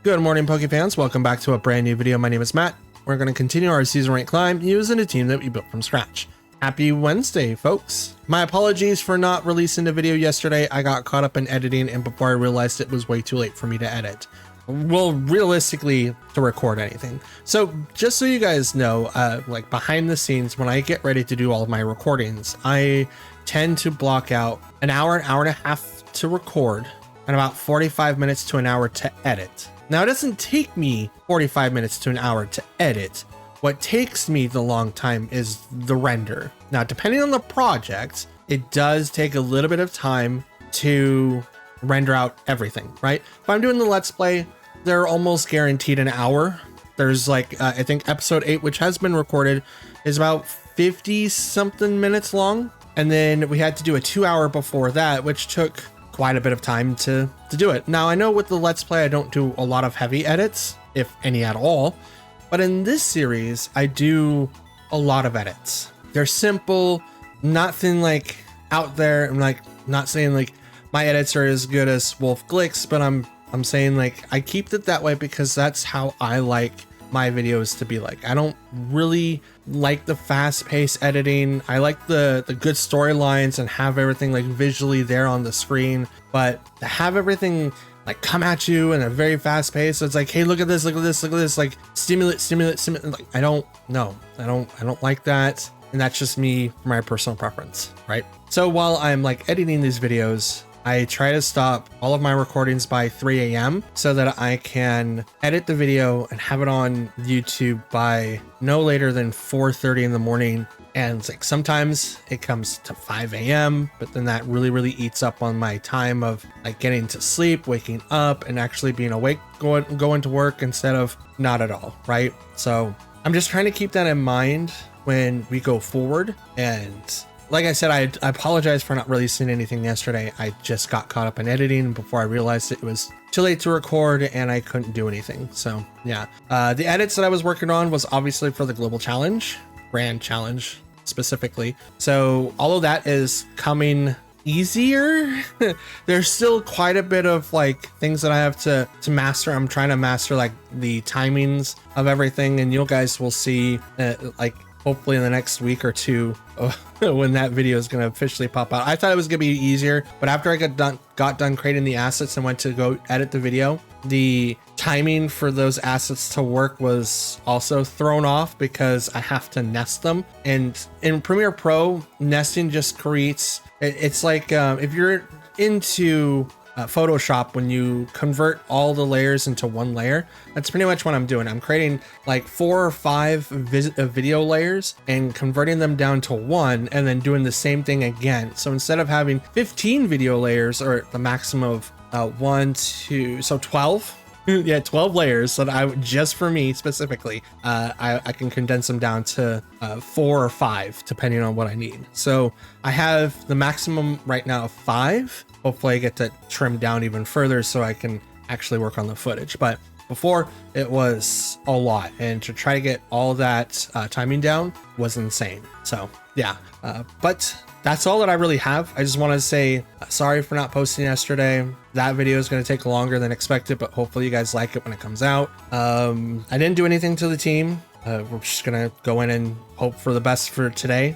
Good morning, Poke fans. Welcome back to a brand new video. My name is Matt. We're going to continue our season rank climb using a team that we built from scratch. Happy Wednesday, folks. My apologies for not releasing the video yesterday. I got caught up in editing, and before I realized it was way too late for me to edit. Well, realistically, to record anything. So just so you guys know, like behind the scenes, when I get ready to do all of my recordings, I tend to block out an hour and a half to record and about 45 minutes to an hour to edit. Now, it doesn't take me 45 minutes to an hour to edit. What takes me the long time is the render. Now, depending on the project, it does take a little bit of time to render out everything, right? If I'm doing the Let's Play, they're almost guaranteed an hour. There's like, I think episode 8, which has been recorded, is about 50 something minutes long. And then we had to do a 2-hour before that, which took quite a bit of time to do it. Now, I know with the Let's Play, I don't do a lot of heavy edits, if any at all. But in this series, I do a lot of edits. They're simple, nothing like out there. I'm like, not saying like my edits are as good as Wolf Glick's, but I'm saying like I keep it that way because that's how I like my videos to be like. I don't really like the fast-paced editing. I like the good storylines and have everything like visually there on the screen, but to have everything like come at you in a very fast pace, so it's like, hey, look at this, look at this, look at this, like stimulate. Like, I don't like that. And that's just me, my personal preference, right? So while I'm like editing these videos, I try to stop all of my recordings by 3 a.m. so that I can edit the video and have it on YouTube by no later than 4:30 in the morning. And it's like sometimes it comes to 5 a.m., but then that really eats up on my time of like getting to sleep, waking up, and actually being awake, going to work instead of not at all, right? So I'm just trying to keep that in mind when we go forward. And like I said, I apologize for not releasing anything yesterday. I just got caught up in editing before I realized it was too late to record and I couldn't do anything. So yeah, the edits that I was working on was obviously for the global challenge, grand challenge specifically. So all of that is coming easier. There's still quite a bit of like things that I have to master. I'm trying to master like the timings of everything, and you guys will see like hopefully in the next week or two when that video is going to officially pop out. I thought it was going to be easier, but after I got done creating the assets and went to go edit the video, the timing for those assets to work was also thrown off because I have to nest them. And in Premiere Pro, nesting just creates, it's like if you're into Photoshop, when you convert all the layers into one layer, that's pretty much what I'm doing. I'm creating like 4 or 5 video layers and converting them down to 1, and then doing the same thing again. So instead of having 15 video layers, or the maximum of 1, 2, so 12. Yeah, 12 layers. So that I just for me specifically, I can condense them down to 4 or 5 depending on what I need. So I have the maximum right now of 5. Hopefully I get to trim down even further so I can actually work on the footage. But before, it was a lot, and to try to get all that timing down was insane. So yeah, but that's all that I really have. I just want to say sorry for not posting yesterday. That video is going to take longer than expected, but hopefully you guys like it when it comes out. I didn't do anything to the team. We're just going to go in and hope for the best for today.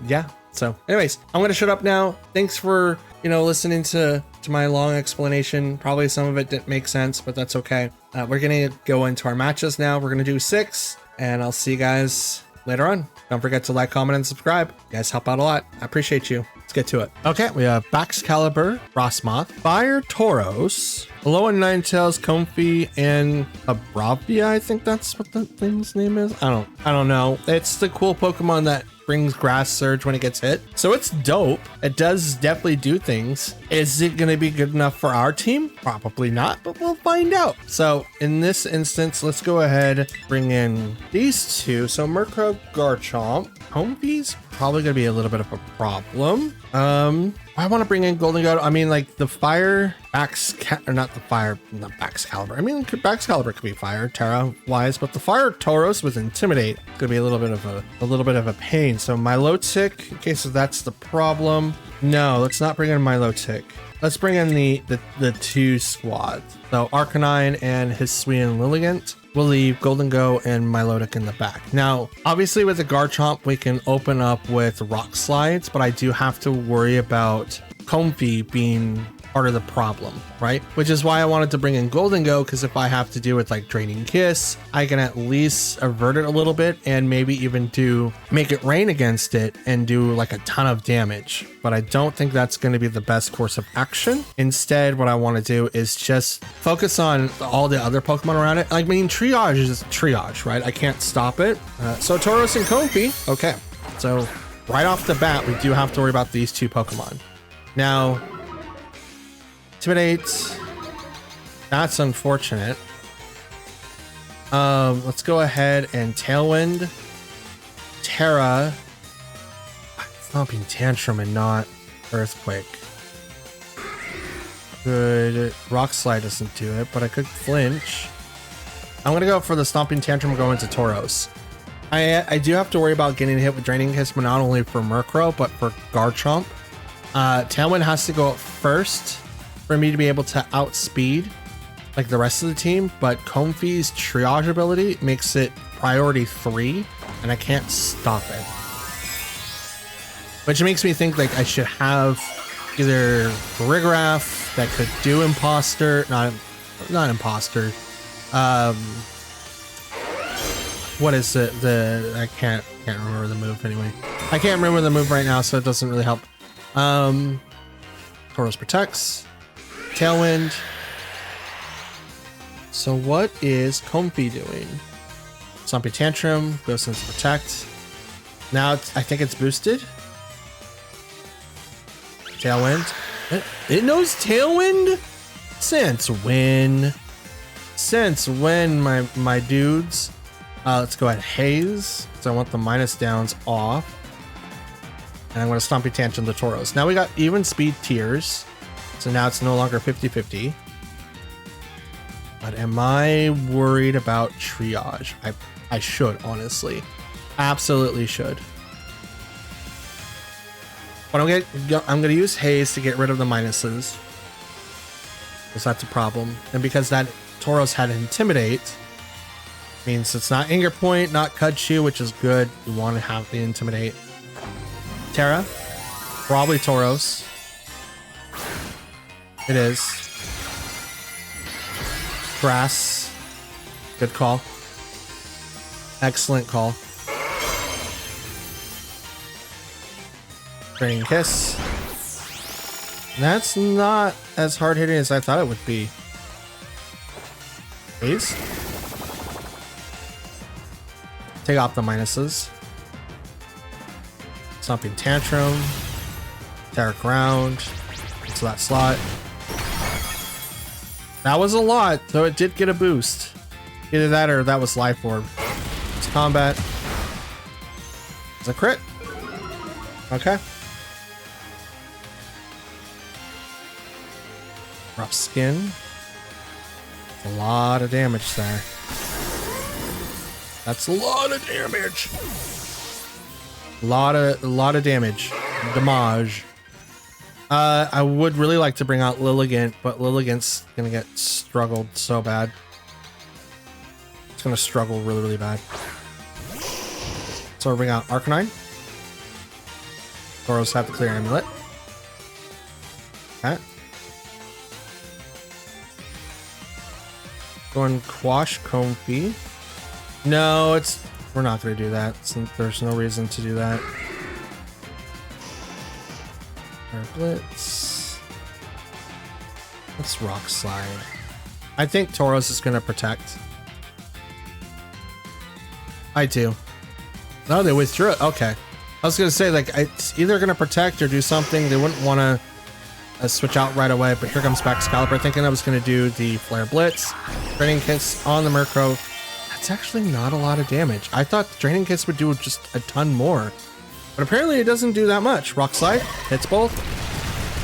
Yeah. So anyways, I'm going to shut up now. Thanks for, listening to my long explanation. Probably some of it didn't make sense, but that's okay. We're going to go into our matches now. We're going to do 6, and I'll see you guys later on. Don't forget to like, comment, and subscribe. You guys help out a lot. I appreciate you. Let's get to it. Okay, we have Baxcalibur, Frostmoth, Fire Tauros, Alolan Ninetales, Comfey, and Abravia. I think that's what the thing's name is. I don't know. It's the cool Pokemon that brings Grass Surge when it gets hit. So it's dope. It does definitely do things. Is it going to be good enough for our team? Probably not, but we'll find out. So in this instance, let's go ahead, bring in these two. So Murkrow, Garchomp. Comfey's probably going to be a little bit of a problem. I want to bring in Golden Goat. I mean, like the fire not Baxcalibur. I mean, Baxcalibur could be fire Terra wise, but the fire Tauros with Intimidate could be a little bit of a pain. So Milotic, in case that's the problem. No, let's not bring in Milotic. Let's bring in the two squads. So Arcanine and Hisuian Lilligant. We'll leave Golden Go and Milotic in the back. Now, obviously with the Garchomp, we can open up with Rock Slides, but I do have to worry about Comfey being part of the problem, right? Which is why I wanted to bring in Golden Go, because if I have to do it like Draining Kiss, I can at least avert it a little bit and maybe even make it rain against it and do like a ton of damage. But I don't think that's going to be the best course of action. Instead, what I want to do is just focus on all the other Pokemon around it. I mean, Triage is Triage, right? I can't stop it. So Tauros and Comfey. Okay. So right off the bat, we do have to worry about these two Pokemon. Now, Intimidate. That's unfortunate. Let's go ahead and Tailwind. Terra. Stomping Tantrum and not Earthquake. Good. Rock Slide doesn't do it, but I could flinch. I'm gonna go for the Stomping Tantrum going to Tauros. I do have to worry about getting hit with Draining Kiss, but not only for Murkrow, but for Garchomp. Tailwind has to go up first for me to be able to outspeed like the rest of the team, but Comfey's Triage ability makes it priority 3 and I can't stop it. Which makes me think like I should have either Rigraph that could do Imposter, not Imposter. What is it? I can't remember the move anyway. I can't remember the move right now, so it doesn't really help. Tauros protects. Tailwind. So what is Comfey doing? Stomping Tantrum goes into protect. Now I think it's boosted. Tailwind. It knows Tailwind? Since when? Since when, my dudes? Let's go ahead Haze. So I want the minus downs off. And I'm going to Stomping Tantrum the Tauros. Now we got even speed tiers. So now it's no longer 50-50. But am I worried about Triage? I should, honestly. Absolutely should. But I'm going to use Haze to get rid of the minuses. Because that's a problem. And because that Tauros had Intimidate, means it's not Anger Point, not Cut Shoe, which is good. You want to have the Intimidate. Terra. Probably Tauros. It is. Grass. Good call. Excellent call. Draining Kiss. That's not as hard hitting as I thought it would be. Haze. Take off the minuses. Stomping Tantrum. Terra Ground. Into that slot. That was a lot, so it did get a boost. Either that or that was Life Orb. It's combat. It's a crit. Okay. Rough Skin. A lot of damage there. That's a lot of damage. A lot of damage. Damage. I would really like to bring out Lilligant, but Lilligant's gonna get struggled so bad. It's gonna struggle really, really bad. So we'll bring out Arcanine. Tauros have to clear Amulet. Okay. Going Quash Comfey. No, we're not gonna do that. There's no reason to do that. Blitz. Let's Rock Slide. I think Tauros is going to protect. I do. No, they withdrew it. Okay. I was going to say, like, it's either going to protect or do something. They wouldn't want to switch out right away, but here comes back Excalibur. Thinking I was going to do the Flare Blitz. Draining Kiss on the Murkrow. That's actually not a lot of damage. I thought Draining Kiss would do just a ton more. But apparently it doesn't do that much. Rock Slide hits both.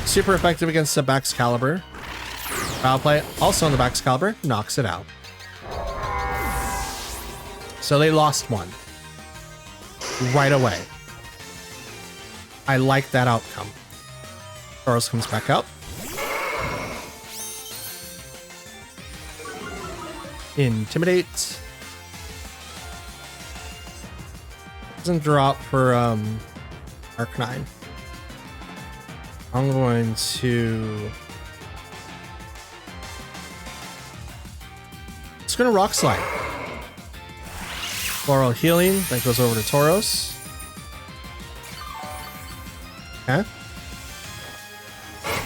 Super effective against the Excalibur. Foul Play also on the Excalibur knocks it out. So they lost one right away. I like that outcome. Tauros comes back out. Intimidate. Doesn't drop for Arcanine. I'm going to... It's gonna Rock Slide. Floral Healing, that goes over to Tauros. Okay.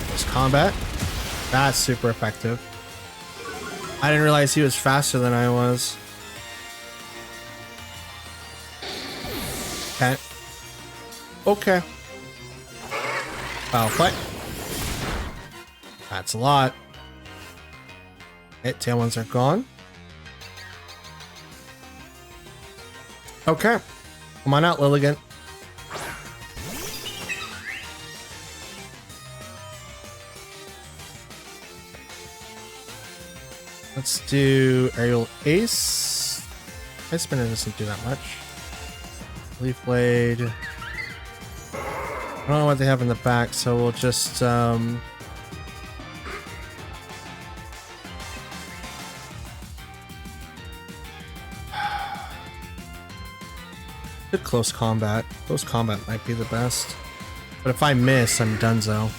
There's Combat. That's super effective. I didn't realize he was faster than I was. Okay. Okay. Foul Play. That's a lot. Okay, Tailwinds are gone. Okay. Come on out, Lilligant. Let's do Aerial Ace. Ice Spinner doesn't do that much. Leaf Blade. I don't know what they have in the back, so we'll just good Close Combat. Close Combat might be the best. But if I miss, I'm donezo.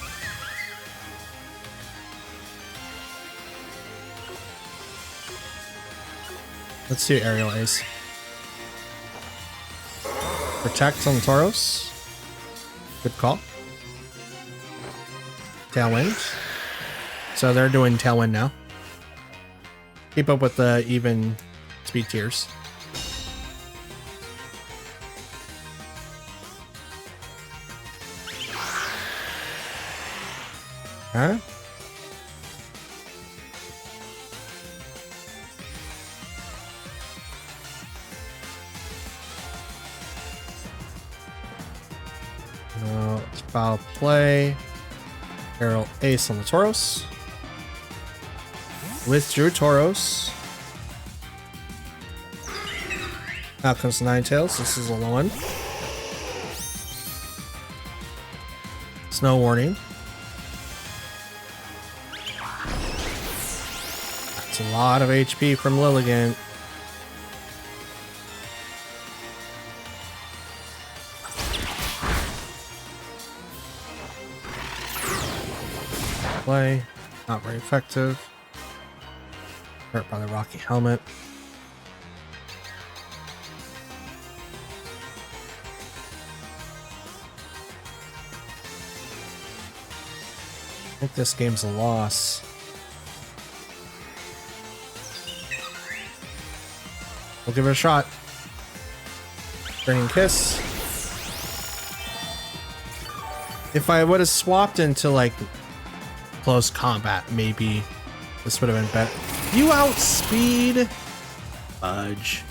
Let's do Aerial Ace. Protect on the Tauros. Good call. Tailwind. So they're doing Tailwind now. Keep up with the even speed tiers. Huh? It's Foul Play. Aerial Ace on the Tauros. Withdrew Tauros. Now comes Ninetales. This is a low one. Snow Warning. That's a lot of HP from Lilligant. Play. Not very effective. Hurt by the Rocky Helmet. I think this game's a loss. We'll give it a shot. Burning Kiss. If I would have swapped into like Close Combat, maybe this would have been better. You outspeed. Fudge.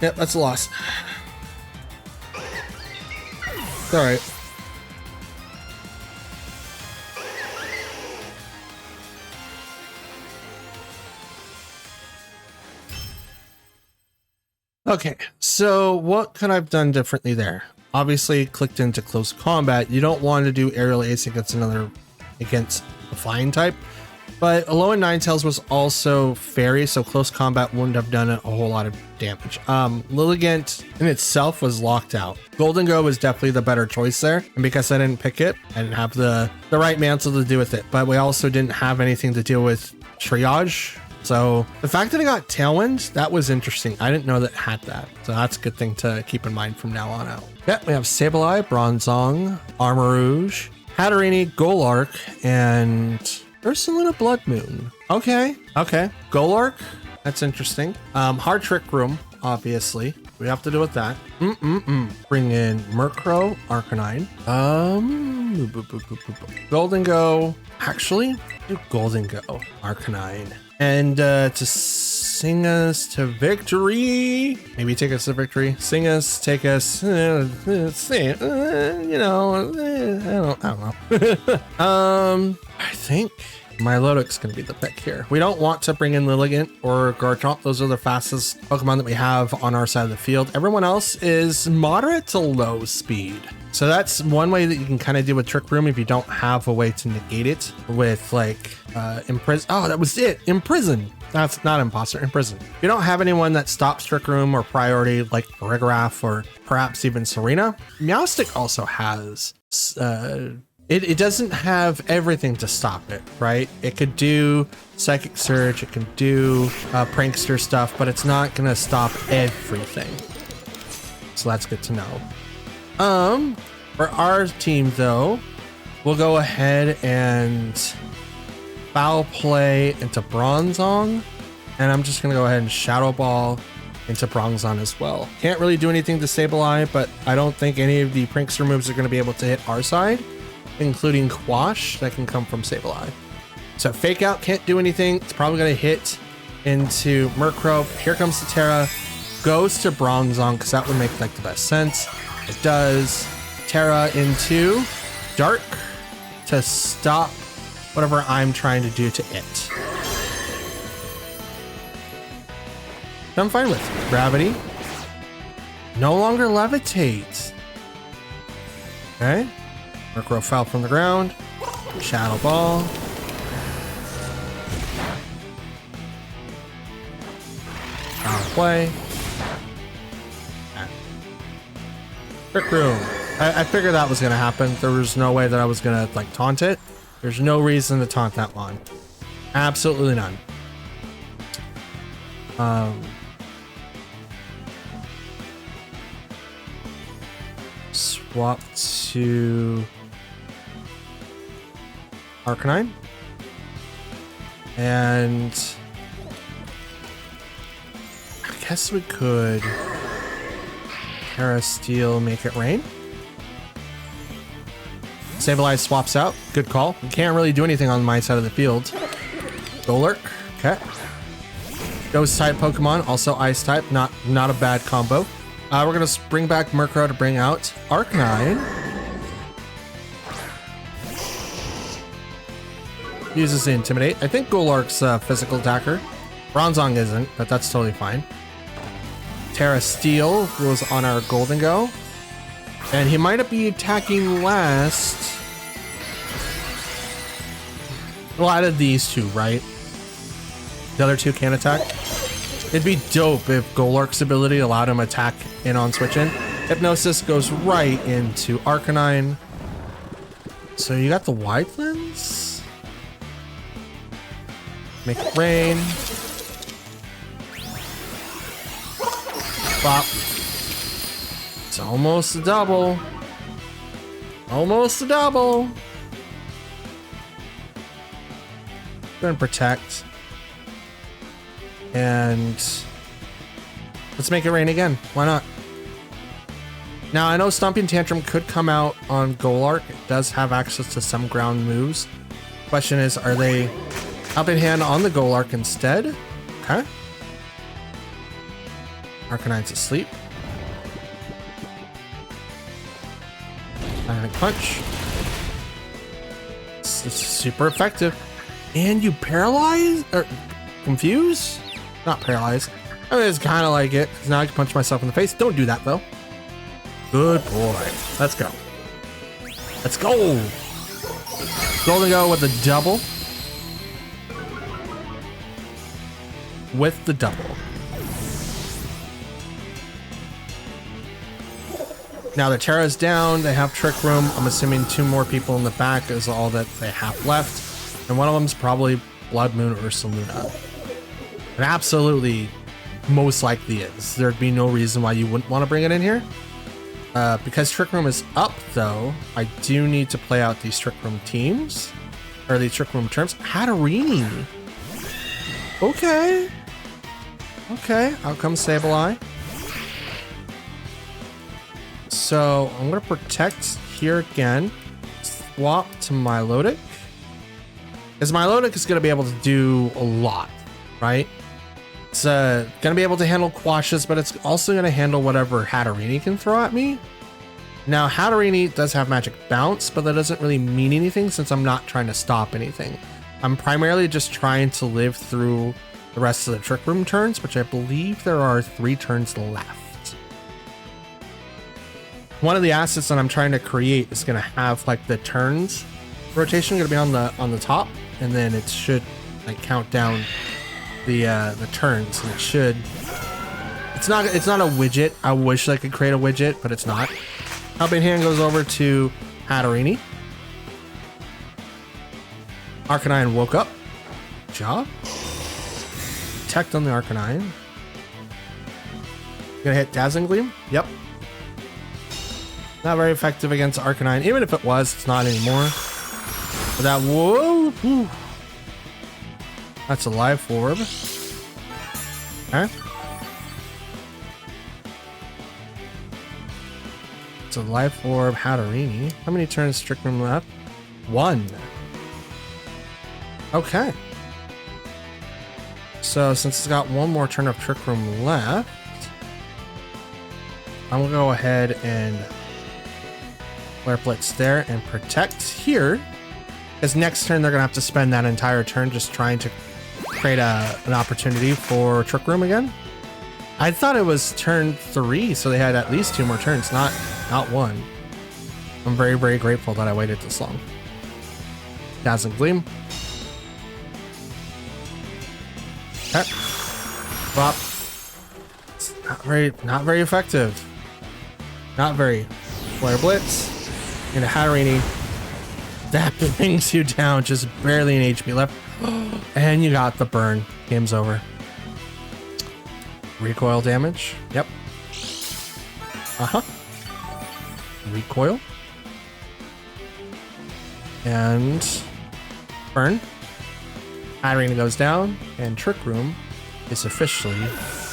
Yep, that's a loss. It's all right. Okay, so what could I have done differently there? Obviously, clicked into Close Combat. You don't want to do Aerial Ace against the Flying type. But Alolan Ninetales was also Fairy, so Close Combat wouldn't have done a whole lot of damage. Lilligant in itself was locked out. Golden Go was definitely the better choice there. And because I didn't pick it, I didn't have the right mantle to do with it. But we also didn't have anything to deal with Triage. So the fact that it got Tailwind, that was interesting. I didn't know that it had that. So that's a good thing to keep in mind from now on out. Yeah, we have Sableye, Bronzong, Armarouge, Hatterene, Golurk, and Ursaluna Blood Moon. Okay. Golurk, that's interesting. Hard Trick Room, obviously. We have to do with that. Bring in Murkrow, Arcanine. Golden Go. Actually, do Golden Go, Arcanine. And to sing us to victory. Maybe take us to victory. Sing us, take us. I don't know. I think Milotic's going to be the pick here. We don't want to bring in Lilligant or Garchomp. Those are the fastest Pokemon that we have on our side of the field. Everyone else is moderate to low speed. So that's one way that you can kind of deal with Trick Room if you don't have a way to negate it with like Imprison. Oh, that was it. Imprison. That's not Imposter, Imprison. If you don't have anyone that stops Trick Room or Priority like Farigiraf or perhaps even Serena, Meowstic also has it doesn't have everything to stop it, right? It could do Psychic Surge, it can do Prankster stuff, but it's not gonna stop everything. So that's good to know. For our team though, we'll go ahead and Foul Play into Bronzong, and I'm just gonna go ahead and Shadow Ball into Bronzong as well. Can't really do anything to Sableye, but I don't think any of the Prankster moves are gonna be able to hit our side, including Quash that can come from Sableye. So Fake Out can't do anything. It's probably gonna hit into Murkrow. Here comes the Terra, goes to Bronzong because that would make like the best sense. It does. Terra into Dark to stop whatever I'm trying to do to it. I'm fine with Gravity. No longer Levitate. Okay. Murkrow fell from the ground. Shadow Ball. Foul Play. Trick Room. I figured that was gonna happen. There was no way that I was gonna like taunt it. There's no reason to taunt that one. Absolutely none. Swap to Arcanine. And I guess we could Terra Steel, make it rain. Sableye swaps out. Good call. You can't really do anything on my side of the field. Golurk. Okay. Ghost type Pokemon, also Ice type. Not a bad combo. We're gonna bring back Murkrow to bring out Arcanine. Uses the Intimidate. I think Golurk's a physical attacker. Bronzong isn't, but that's totally fine. Terra Steel goes on our Golden Go. And he might be attacking last. Well, out of these two, right? The other two can't attack. It'd be dope if Golurk's ability allowed him to attack in on switch in. Hypnosis goes right into Arcanine. So you got the Wide Lens. Make it rain. Bop. It's almost a double. Almost a double. Gonna protect. And let's make it rain again. Why not? Now I know Stomping Tantrum could come out on Golurk. It does have access to some ground moves. Question is, are they Helping Hand on the Golurk instead? Okay. Arcanine's asleep. Ionic Punch. It's super effective. And you paralyze? Or confuse? Not paralyze. I mean, it's kind of like it. Now I can punch myself in the face. Don't do that, though. Good boy. Let's go. Let's go. Golden Go with the double. With the double. Now the Terra's down. They have Trick Room. I'm assuming 2 more people in the back is all that they have left. And one of them's probably Blood Moon or Saluna. It absolutely most likely is. There'd be no reason why you wouldn't want to bring it in here. Because Trick Room is up, though, I do need to play out these Trick Room teams. Or these Trick Room terms. Hatterene. Okay. Okay, out comes Sableye. So I'm going to protect here again. Swap to Milotic. Because Milotic is going to be able to do a lot, right? It's going to be able to handle Quashes, but it's also going to handle whatever Hatterene can throw at me. Now, Hatterene does have Magic Bounce, but that doesn't really mean anything since I'm not trying to stop anything. I'm primarily just trying to live through the rest of the Trick Room turns, which I believe there are 3 turns left. One of the assets that I'm trying to create is going to have like the turns rotation going to be on the top, and then it should like count down the turns, and it should. It's not a widget. I wish I could create a widget, but it's not. Helping Hand goes over to Hatterini. Arcanine woke up. Good job. Protect on the Arcanine. Gonna hit Dazzling Gleam? Yep. Not very effective against Arcanine. Even if it was, it's not anymore. But that, whoa! Whew. That's a Life Orb. Okay. It's a Life Orb Hatterini. How many turns Trick Room left? 1. Okay. So since it's got 1 more turn of Trick Room left, I'm gonna go ahead and Flare Blitz there and protect here. Because next turn they're gonna have to spend that entire turn just trying to create an opportunity for Trick Room again. I thought it was turn 3, so they had at least 2 more turns, not 1. I'm very, very grateful that I waited this long. Dazzling Gleam. Okay. Bop. It's not very effective. Not very. Flare Blitz. Into Hatterini. That brings you down, just barely an HP left. And you got the burn. Game's over. Recoil damage. Yep. Recoil. And burn. Hatterini goes down, and Trick Room is officially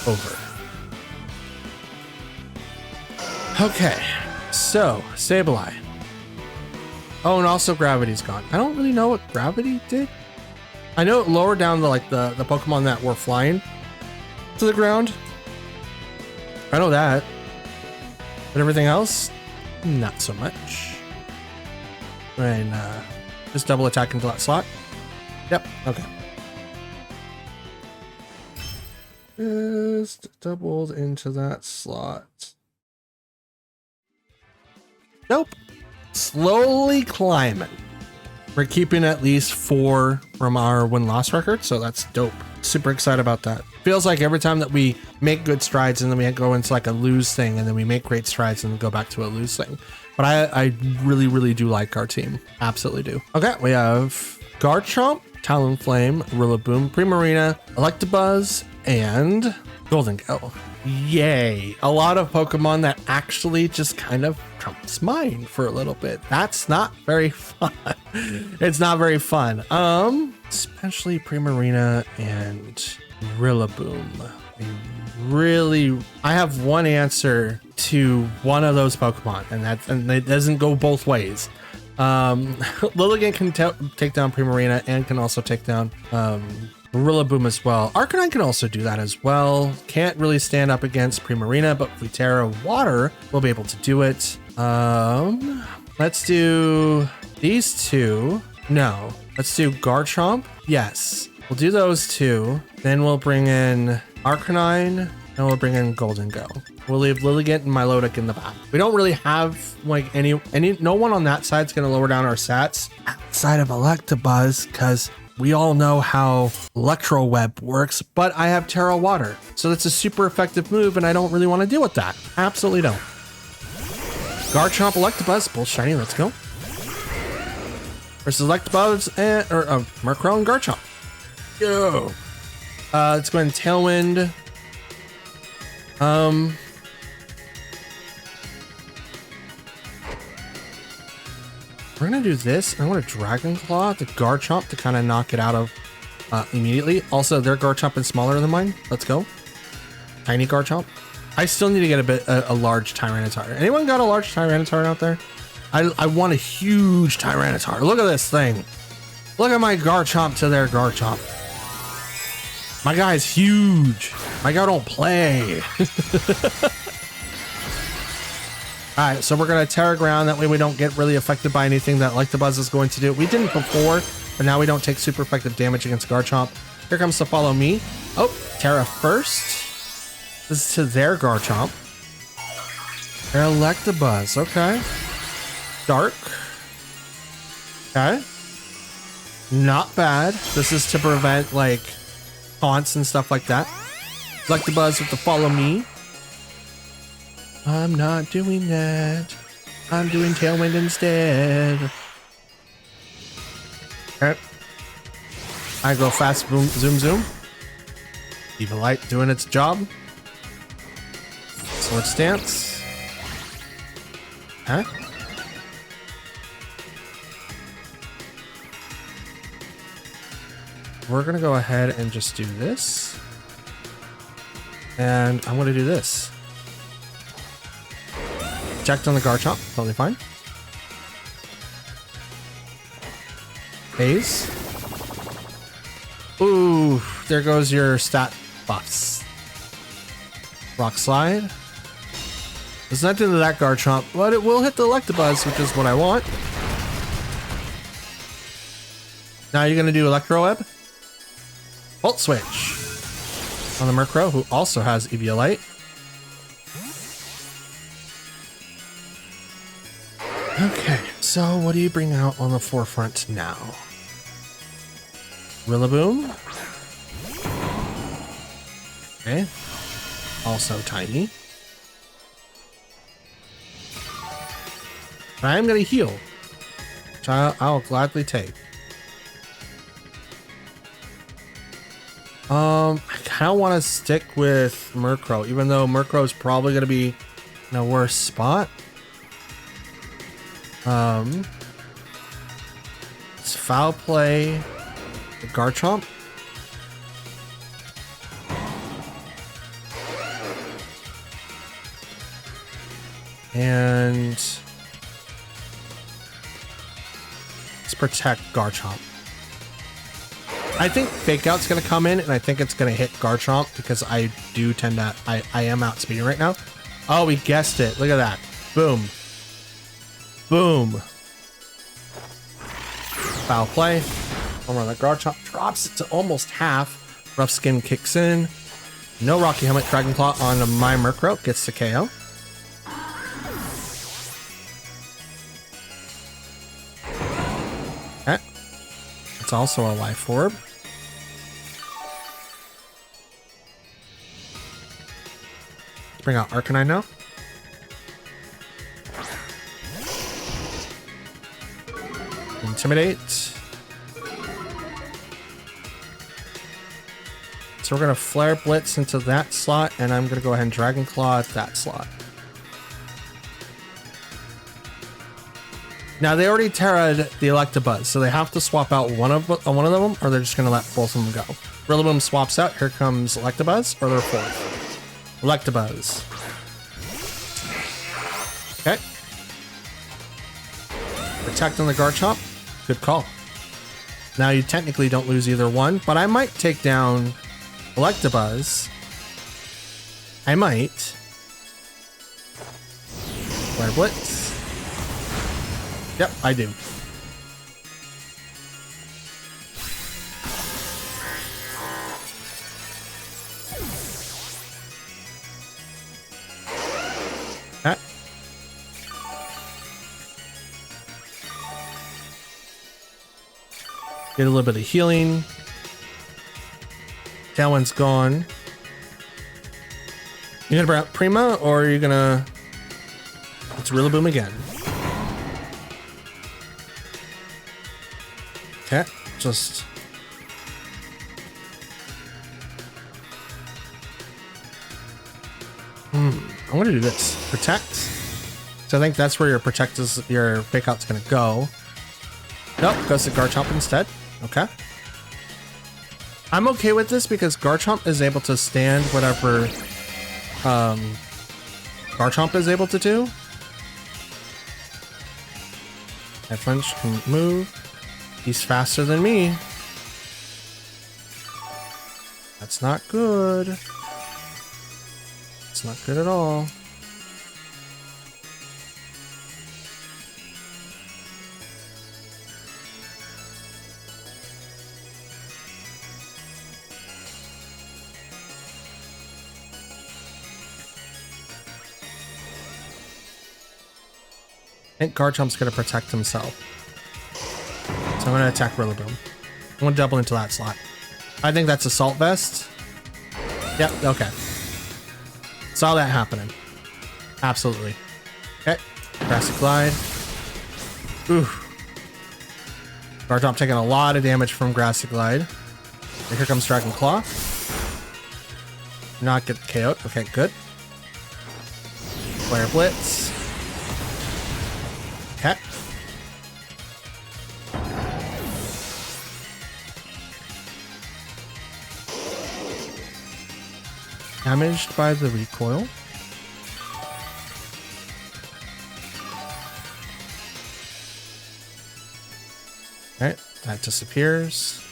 over. Okay, so Sableye. Oh, and also Gravity's gone. I don't really know what Gravity did. I know it lowered down the Pokemon that were flying to the ground. I know that. But everything else, not so much. And just double attack into that slot. Yep, okay. Just doubled into that slot. Nope. Slowly climbing. We're keeping at least 4 from our win-loss record, so that's dope. Super excited about that. Feels like every time that we make good strides and then we go into like a lose thing, and then we make great strides and then go back to a lose thing. But I really, really do like our team. Absolutely do. Okay, we have Garchomp, Talonflame, Rillaboom, Primarina, Electabuzz, and Goldengo. Yay. A lot of Pokemon that actually just kind of trumps mine for a little bit. That's not very fun. It's not very fun. Especially Primarina and Rillaboom. I have one answer to one of those Pokemon, and it doesn't go both ways. Lilligant can take down Primarina and can also take down Rillaboom as well. Arcanine can also do that as well. Can't really stand up against Primarina, but if we Terra Water, we'll be able to do it. Let's do these 2. No, let's do Garchomp. Yes, we'll do those 2. Then we'll bring in Arcanine, and we'll bring in Goldengo. We'll leave Lilligant and Milotic in the back. We don't really have like no one on that side's gonna lower down our stats outside of Electabuzz, because we all know how Electro Web works, but I have Terra Water. So that's a super effective move, and I don't really want to deal with that. Absolutely don't. Garchomp, Electabuzz, both shiny, let's go. Versus Electabuzz and Murkrow and Garchomp. Yo. Let's go ahead and Tailwind. We're gonna do this. I want a Dragon Claw to Garchomp to kind of knock it out of immediately. Also, their Garchomp is smaller than mine. Let's go. Tiny Garchomp. I still need to get a large Tyranitar. Anyone got a large Tyranitar out there? I want a huge Tyranitar. Look at this thing. Look at my Garchomp to their Garchomp. My guy's huge. My guy don't play. All right, so we're gonna Terra Ground. That way we don't get really affected by anything that Electabuzz is going to do. We didn't before, but now we don't take super effective damage against Garchomp. Here comes the Follow Me. Oh, Terra first. This is to their Garchomp. Their Electabuzz, okay. Dark. Okay. Not bad. This is to prevent, like, taunts and stuff like that. Electabuzz with the Follow Me. I'm not doing that. I'm doing Tailwind instead. Okay. I go fast, boom, zoom, zoom. Eviolite doing its job. Swords Dance. Okay. We're gonna go ahead and just do this. And I'm gonna do this. Checked on the Garchomp, totally fine. Phase. Ooh, there goes your stat buffs. Rock Slide. There's nothing to that Garchomp, but it will hit the Electabuzz, which is what I want. Now you're gonna do Electro Web. Volt Switch on the Murkrow, who also has Eviolite. Okay, so what do you bring out on the forefront now? Rillaboom. Okay. Also tiny. I'm gonna heal, which I'll gladly take. I kind of want to stick with Murkrow, even though Murkrow is probably going to be in a worse spot. It's Foul Play the Garchomp. And let's protect Garchomp. I think Fake Out's going to come in, and I think it's going to hit Garchomp because I do tend to... I am outspeeding right now. Oh, we guessed it. Look at that. Boom. Boom. Foul Play. Oh, that Garchomp drops it to almost half. Rough Skin kicks in. No Rocky Helmet. Dragon Claw on my Murkrow. Gets the KO. Okay. It's also a Life Orb. Bring out Arcanine now. Intimidate. So we're going to Flare Blitz into that slot, and I'm going to go ahead and Dragon Claw at that slot. Now they already Terra'd the Electabuzz, so they have to swap out one of them, or they're just going to let both of them go. Rillaboom swaps out. Here comes Electabuzz, or they're fourth. Electabuzz. Okay. Protect on the Garchomp. Good call. Now you technically don't lose either one, but I might take down Electabuzz. I might. Flare Blitz. Yep, I do. Okay. Get a little bit of healing. Tailwind's gone. You gonna bring out Prima, or are you gonna... It's Rillaboom again. Okay, just... I'm gonna do this. Protect. So I think that's where your Protect is, your Fake Out's gonna go. Nope, goes to Garchomp instead. Okay. I'm okay with this because Garchomp is able to stand whatever Garchomp is able to do. Flinch can move. He's faster than me. That's not good. It's not good at all. think Garchomp's gonna protect himself. So I'm gonna attack Rillaboom. I'm gonna double into that slot. I think that's Assault Vest. Yep, okay. Saw that happening. Absolutely. Okay, Grassy Glide. Ooh. Garchomp taking a lot of damage from Grassy Glide. And here comes Dragon Claw. Not get KO'd. Okay, good. Flare Blitz. Okay. Damaged by the recoil. Alright, that disappears.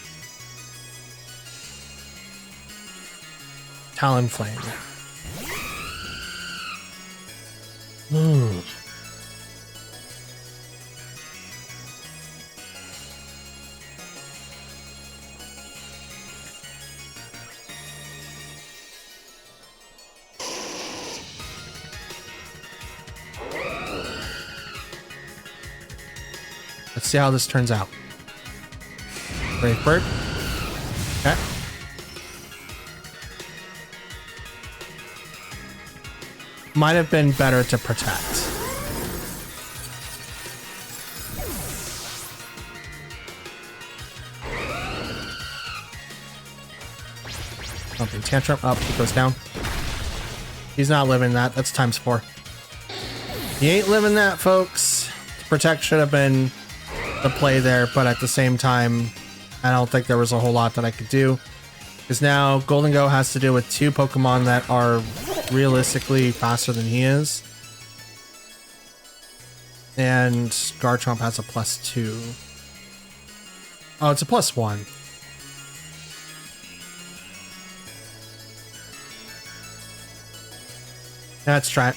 Talonflame. Let's see how this turns out. Brave Bird. Okay. Might have been better to protect. Something tantrum up, he goes down. He's not living that. That's ×4. He ain't living that, folks. Protect should have been the play there, but at the same time, I don't think there was a whole lot that I could do. Because now Golden Go has to deal with 2 Pokemon that are realistically faster than he is. And Garchomp has a +2. Oh, it's a +1. Let's try it.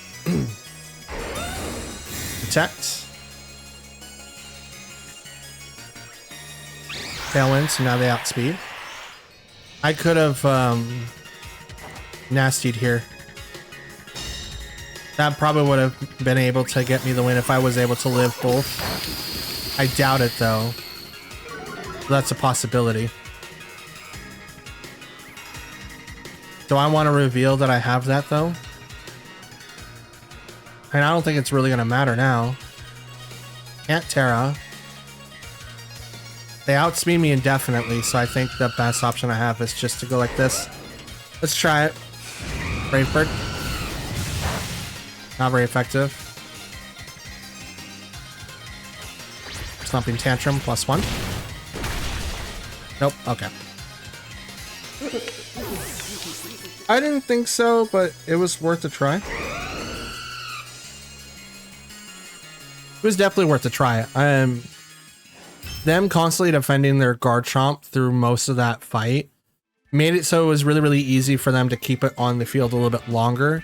Protect. Tailwind, so now they outspeed. I could have nastied here. That probably would have been able to get me the win if I was able to live both. I doubt it though. That's a possibility. Do I want to reveal that I have that though? And I don't think it's really going to matter now. Can't Terra. They outspeed me indefinitely, so I think the best option I have is just to go like this. Let's try it. Brave Bird. Not very effective. Stomping Tantrum +1. Nope, okay. I didn't think so, but it was worth a try. It was definitely worth a try. Them constantly defending their Garchomp through most of that fight made it so it was really, really easy for them to keep it on the field a little bit longer.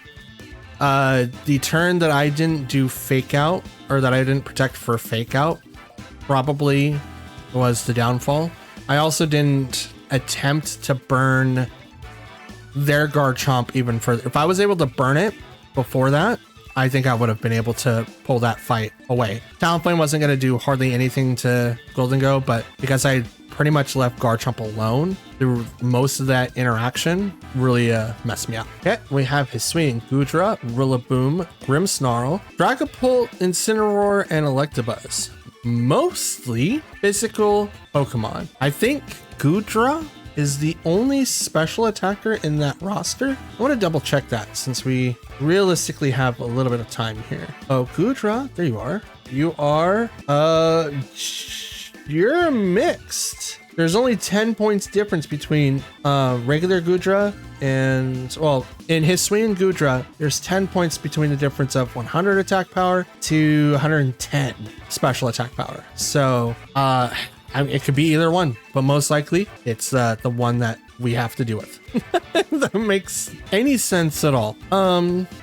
The turn that I didn't do Fake Out, or that I didn't protect for Fake Out, probably was the downfall. I also didn't attempt to burn their Garchomp even further. If I was able to burn it before that, I think I would have been able to pull that fight away. Talonflame wasn't going to do hardly anything to Golden Go, but because I pretty much left Garchomp alone through most of that interaction, really messed me up. Okay, we have Hisuian Goodra, Rillaboom, Grimmsnarl, Dragapult, Incineroar, and Electabuzz. Mostly physical Pokemon. I think Goodra is the only special attacker in that roster. I want to double check that since we realistically have a little bit of time here. Oh, Goodra, there you are. You are, you're mixed. There's only 10 points difference between regular Goodra and, well, in Hisuian Goodra, there's 10 points between the difference of 100 attack power to 110 special attack power. So, I mean, it could be either one, but most likely it's the one that we have to deal with. That makes any sense at all.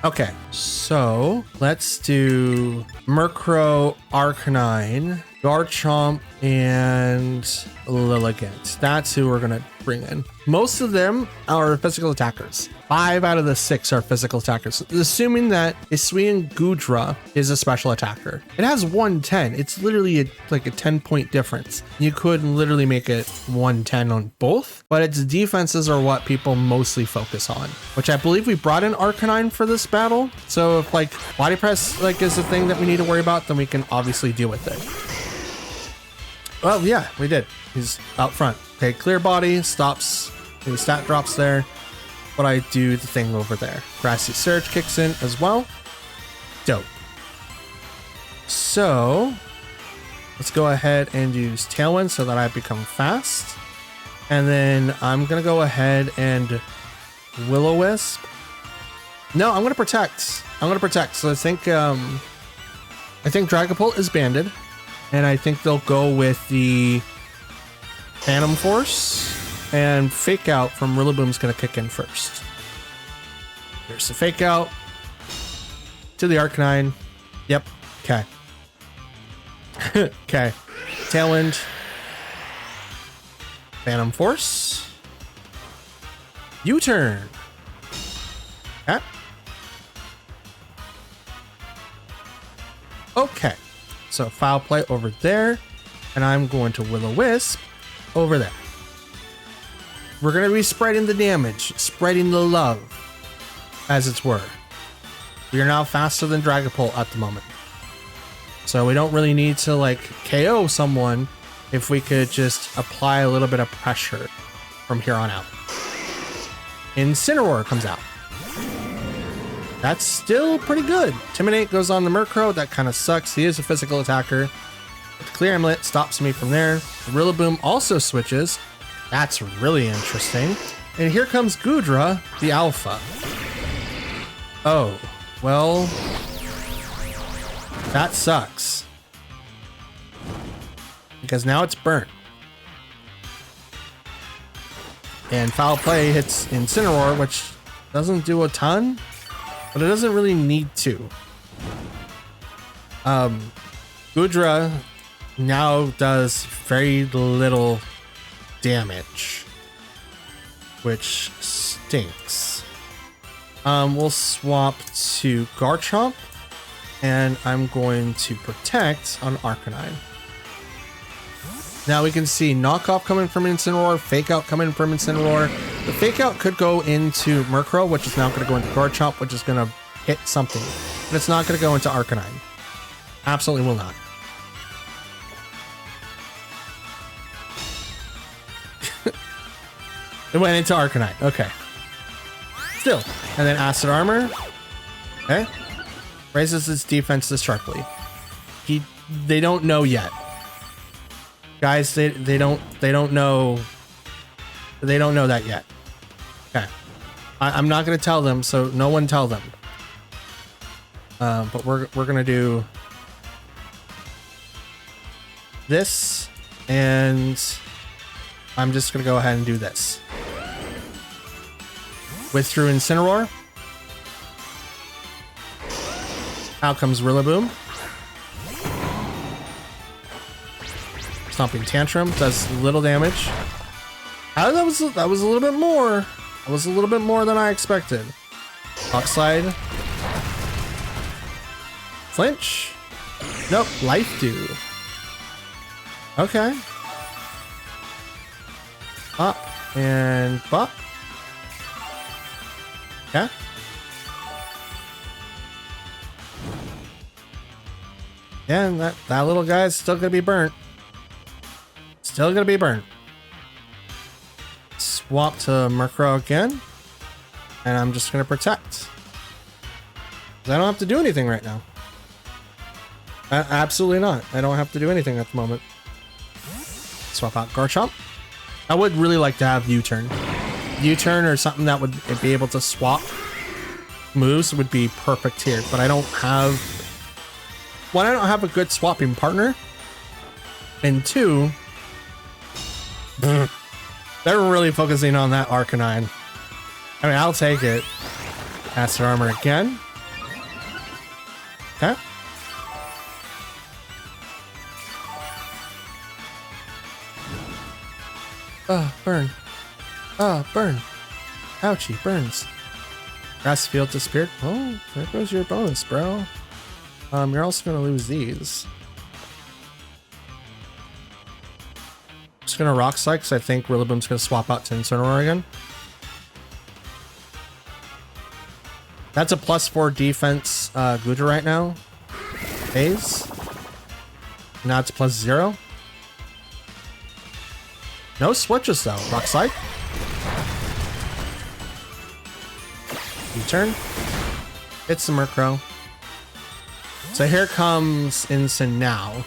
Okay, so let's do Murkrow Arcanine Garchomp, and Lilligant. That's who we're gonna bring in. Most of them are physical attackers. 5 out of the 6 are physical attackers, assuming that Hisuian Goodra is a special attacker. It has 110. It's literally like a 10-point difference. You could literally make it 110 on both, but its defenses are what people mostly focus on, which I believe we brought in Arcanine for this battle. So if like body press like is the thing that we need to worry about, then we can obviously deal with it. Well, yeah, we did. He's out front. Okay, clear body, stops. The stat drops there, but I do the thing over there. Grassy Surge kicks in as well. Dope. So, let's go ahead and use Tailwind so that I become fast. And then I'm going to go ahead and Will-O-Wisp. No, I'm going to Protect. So I think Dragapult is banded. And I think they'll go with the Phantom Force, and Fake Out from Rillaboom's gonna kick in first. There's the Fake Out to the Arcanine. Yep. Okay. Okay. Tailwind. Phantom Force. U-turn. Okay. Okay. So Foul Play over there, and I'm going to Will-O-Wisp over there. We're going to be spreading the damage, spreading the love, as it were. We are now faster than Dragapult at the moment. So we don't really need to like KO someone if we could just apply a little bit of pressure from here on out. Incineroar comes out. That's still pretty good. Intimidate goes on the Murkrow. That kind of sucks. He is a physical attacker. But Clear Amulet stops me from there. Rillaboom also switches. That's really interesting. And here comes Goodra, the Alpha. Oh, well, that sucks. Because now it's burnt. And Foul Play hits Incineroar, which doesn't do a ton, but it doesn't really need to. Goodra now does very little damage, which stinks. We'll swap to Garchomp, and I'm going to Protect on Arcanine. Now we can see Knockoff coming from Incineroar, Fake Out coming from Incineroar. The Fake Out could go into Murkrow, which is now going to go into Garchomp, which is going to hit something. But it's not going to go into Arcanine. Absolutely will not. It went into Arcanine. Okay. Still. And then Acid Armor. Okay. Raises its defenses sharply. They don't know yet. Guys, they don't know that yet. Okay. I'm not gonna tell them, so no one tell them. But we're gonna do this, and I'm just gonna go ahead and do this. Withdraw Incineroar. Out comes Rillaboom. Stomping Tantrum does little damage. That was a little bit more. That was a little bit more than I expected. Rock Slide. Flinch. Nope. Life Dew. Okay. Up and bop. Yeah. Yeah, and that little guy's still gonna be burnt. Still gonna be burnt. Swap to Murkrow again. And I'm just gonna Protect. I don't have to do anything right now. Absolutely not. I don't have to do anything at the moment. Swap out Garchomp. I would really like to have U-turn. U-turn or something that would be able to swap moves would be perfect here. But I don't have... One, I don't have a good swapping partner. And two... They're really focusing on that Arcanine. I mean, I'll take it. Acid Armor again. Okay. Burn. Burn. Ouchie, burns. Grass field disappeared. Oh, there goes your bonus, bro. You're also gonna lose these. Just gonna rock slide because I think Rillaboom's gonna swap out to Incineroar again. That's a +4 defense Goodra right now. Phase. Now it's +0. No switches though. Rock slide. U-turn. Hits the Murkrow. So here comes Incin now.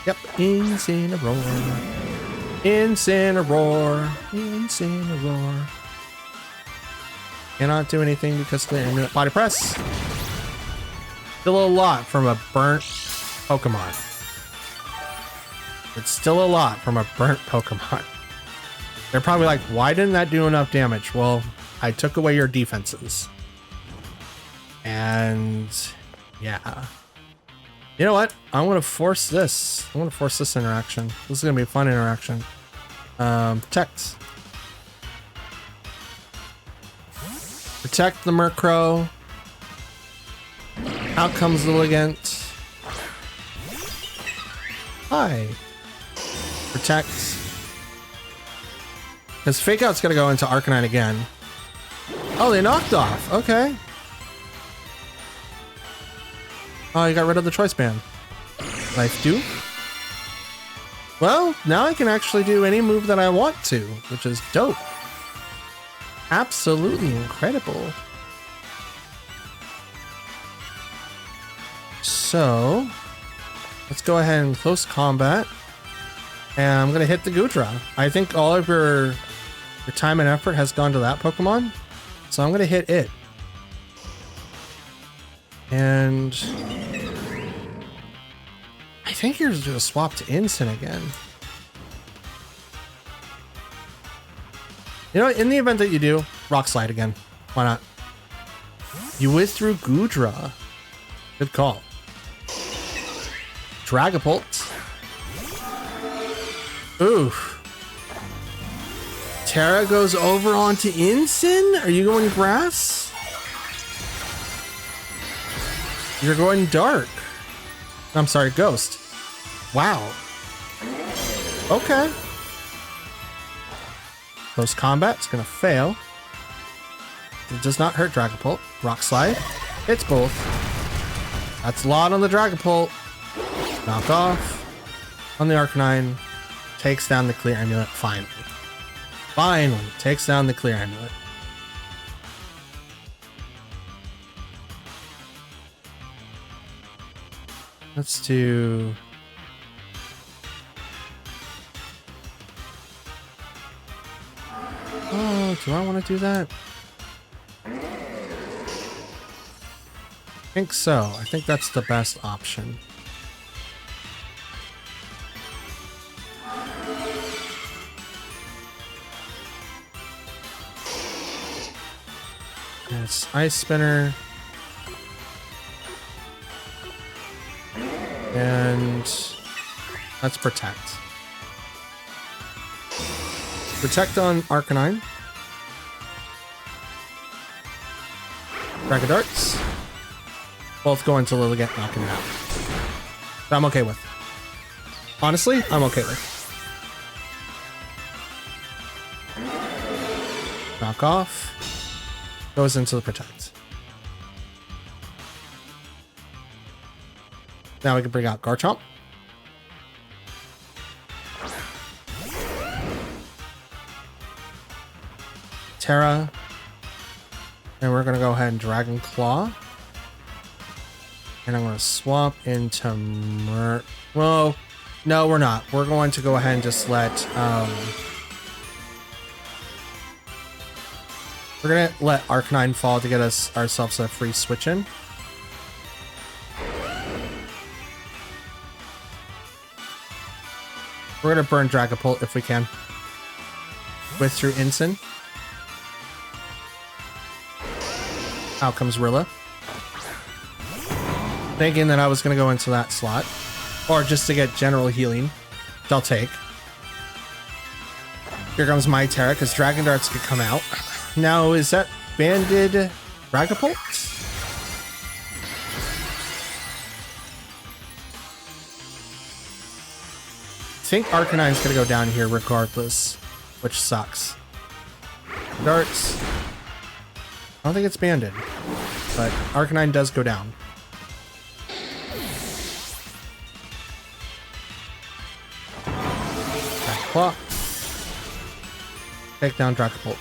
Yep, Incineroar. Incineroar. Incineroar. Cannot do anything because of the Amulet Body Press. Still a lot from a burnt Pokemon. It's still a lot from a burnt Pokemon. They're probably like, why didn't that do enough damage? Well, I took away your defenses. And yeah. You know what? I want to force this. I want to force this interaction. This is going to be a fun interaction. Protect. Protect the Murkrow. Out comes the Ligant. Hi. Protect. Because Fake Out's going to go into Arcanine again. Oh, they knocked off. Okay. Oh, you got rid of the choice band. Life 2. Well, now I can actually do any move that I want to, which is dope. Absolutely incredible. So, let's go ahead and close combat. And I'm going to hit the Goodra. I think all of your time and effort has gone to that Pokemon. So I'm going to hit it. And I think you're just going to swap to Incin again. You know, in the event that you do, Rock Slide again. Why not? You withdrew Goodra. Good call. Dragapult. Oof. Terra goes over onto Incin? Are you going grass? You're going dark. I'm sorry, ghost. Wow. Okay. Close combat's gonna fail. It does not hurt Dragapult. Rock Slide. It's both. That's a lot on the Dragapult. Knock off. On the Arcanine. Takes down the Clear Amulet finally. Finally takes down the Clear Amulet. Let's do... Oh, do I want to do that? I think so. I think that's the best option. It's Ice Spinner. And let's protect. Protect on Arcanine. Dragon Darts. Both go into Lilligant, knocking it out. That I'm okay with. Honestly, I'm okay with. Knock off. Goes into the protect. Now we can bring out Garchomp. Terra. And we're going to go ahead and Dragon Claw. And I'm going to swap into Well, no, we're not. We're going to go ahead and just let... we're going to let Arcanine fall to get ourselves a free switch in. We're going to burn Dragapult if we can. With through Incin. Out comes Rilla. thinking that I was going to go into that slot. Or just to get general healing, which I'll take. Here comes my Terra, because Dragon Darts could come out. Now, is that banded Dragapult? I think Arcanine's going to go down here regardless, which sucks. Darts. I don't think it's banded, but Arcanine does go down. Claw. Take down Dragapult.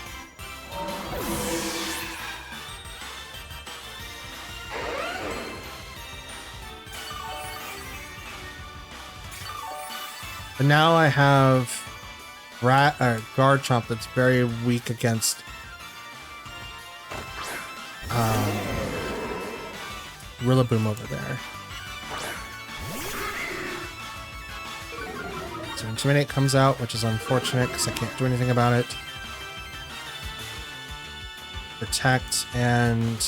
But now I have Garchomp that's very weak against Rillaboom over there. So Intimidate comes out, which is unfortunate because I can't do anything about it. Protect and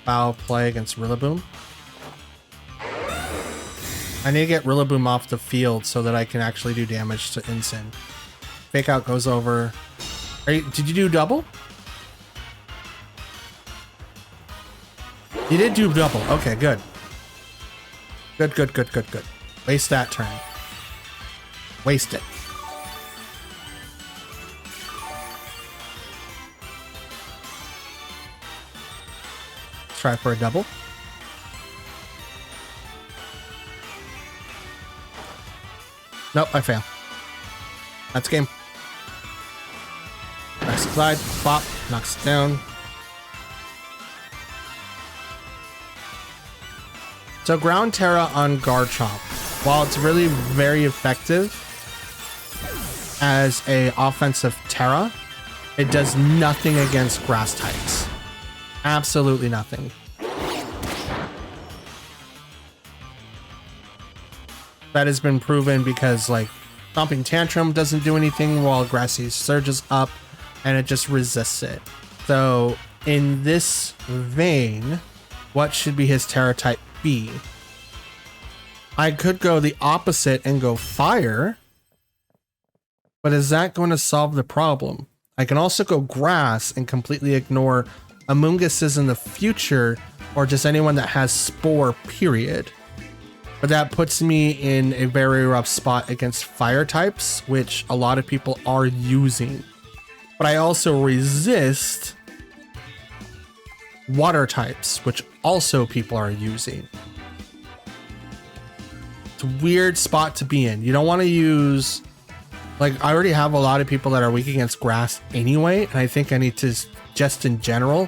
Foul Play against Rillaboom. I need to get Rillaboom off the field so that I can actually do damage to Incin. Fake Out goes over. Did you do double? You did do double. Okay, good. Good. Waste that turn. Waste it. Try for a double. Nope, I fail. That's game. Nice glide. Bop. Knocks it down. So Ground Terra on Garchomp, while it's really very effective as a offensive Terra, it does nothing against grass types. Absolutely nothing. That has been proven because like Stomping Tantrum doesn't do anything while Grassy Surge is up and it just resists it. So in this vein, what should be his Terra type be? I could go the opposite and go Fire, but is that going to solve the problem? I can also go Grass and completely ignore Amoonguses in the future or just anyone that has Spore, period. But that puts me in a very rough spot against fire types, which a lot of people are using. But I also resist water types, which also people are using. It's a weird spot to be in. You don't want to use, like, I already have a lot of people that are weak against grass anyway, and I think I need to, just in general,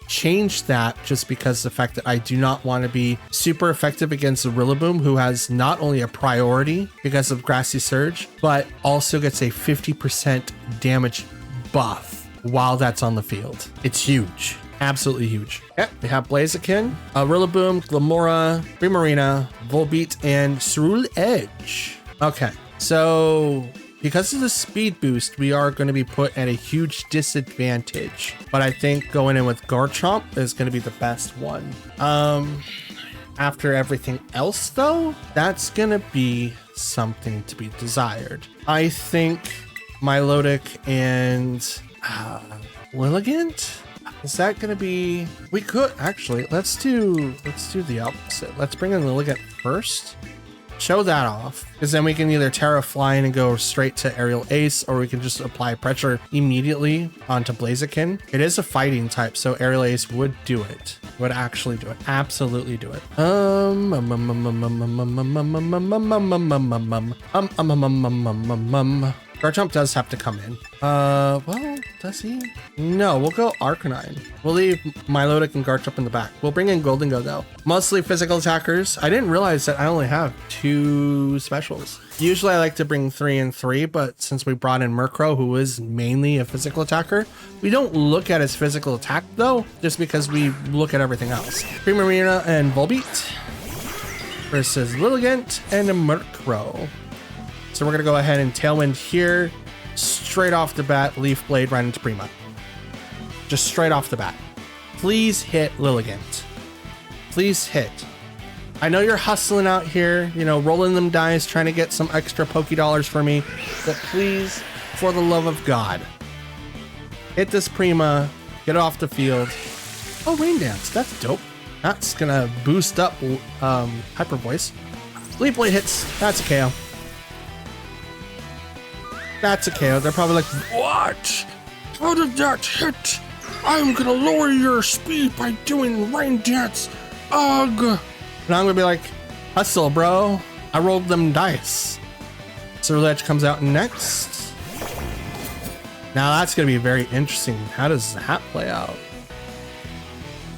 change that just because the fact that I do not want to be super effective against the Rillaboom, who has not only a priority because of Grassy Surge, but also gets a 50% damage buff while that's on the field. It's huge. Absolutely huge. Yep, we have Blaziken, Rillaboom, Glamora, Primarina, Volbeat, and Cerule Edge. Okay, so because of the speed boost, we are going to be put at a huge disadvantage. But I think going in with Garchomp is going to be the best one. After everything else, though, that's going to be something to be desired. I think Milotic and Lilligant. Is that going to be... We could actually, let's do the opposite. Let's bring in Lilligant first. Show that off, because then we can either Terra Fly in and go straight to Aerial Ace, or we can just apply pressure immediately onto Blaziken. It is a fighting type, so Aerial Ace would do it. Would actually do it. Absolutely do it. Garchomp does have to come in. Well, does he? No, we'll go Arcanine. We'll leave Milotic and Garchomp in the back. We'll bring in Goldengo though. Mostly physical attackers. I didn't realize that I only have 2 specials. Usually I like to bring 3 and 3, but since we brought in Murkrow, who is mainly a physical attacker, we don't look at his physical attack though, just because we look at everything else. Primarina and Volbeat versus Lilligant and Murkrow. So we're going to go ahead and Tailwind here. Straight off the bat, Leaf Blade right into Prima. Just straight off the bat. Please hit Lilligant. Please hit. I know you're hustling out here, you know, rolling them dice, trying to get some extra Poke dollars for me, but please, for the love of God, hit this Prima, get it off the field. Oh, Rain Dance, that's dope. That's gonna boost up Hyper Voice. Leaf Blade hits, that's a KO. That's a KO. They're probably like, what? How did that hit? I'm gonna lower your speed by doing Rain Dance. Ugh. And I'm gonna be like, hustle, bro. I rolled them dice. Surledge comes out next. Now that's gonna be very interesting. How does that play out?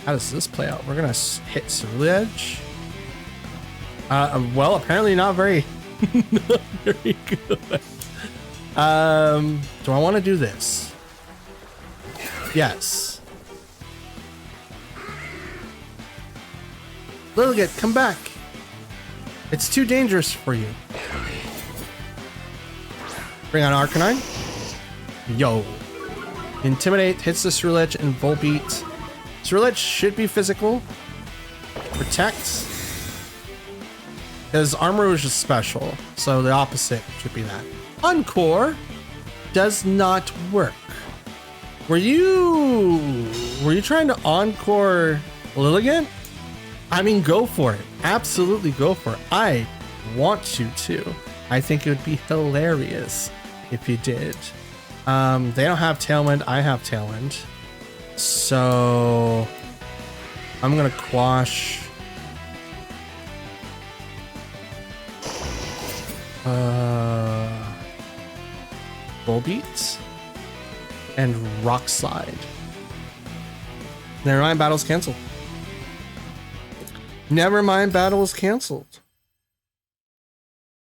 How does this play out? We're gonna hit Surledge. Well, apparently not very, not very good. Do I want to do this? Yes. Lilligant, come back. It's too dangerous for you. Bring on Arcanine. Yo. Intimidate hits the Surledge and Volbeat. Surledge should be physical. Protect. Because Armor Rouge is special, so the opposite should be that. Encore does not work. Were you trying to Encore Lilligant? I mean, go for it. Absolutely go for it. I want you to. I think it would be hilarious if you did. They don't have Tailwind. I have Tailwind. So I'm going to quash. Volbeat and Rock Slide. Never mind, battle's canceled. Never mind, battle is canceled.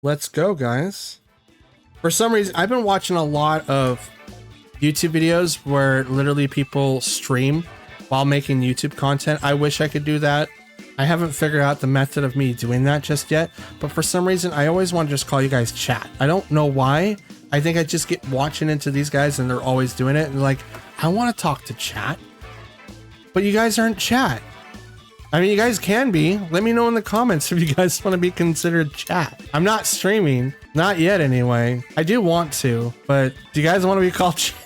Let's go, guys. For some reason, I've been watching a lot of YouTube videos where literally people stream while making YouTube content. I wish I could do that. I haven't figured out the method of me doing that just yet, but for some reason, I always want to just call you guys chat. I don't know why. I think I just get watching into these guys and they're always doing it. And like, I want to talk to chat, but you guys aren't chat. I mean, you guys can be. Let me know in the comments if you guys want to be considered chat. I'm not streaming, not yet anyway. I do want to, but do you guys want to be called chat?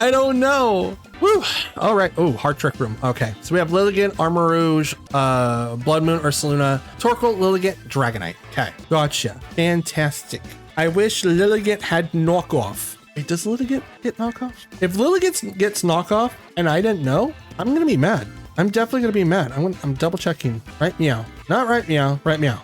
I don't know. Woo. All right. Oh, Heart Trick Room. Okay. So we have Lilligant, Armor Rouge, Blood Moon, Ursaluna, Torkoal, Lilligant, Dragonite. Okay. Gotcha. Fantastic. I wish Lilligant had knockoff. Wait, does Lilligant get knockoff? If Lilligant gets knockoff and I didn't know, I'm going to be mad. I'm definitely going to be mad. I'm double checking. Right meow. Not right meow. Right meow.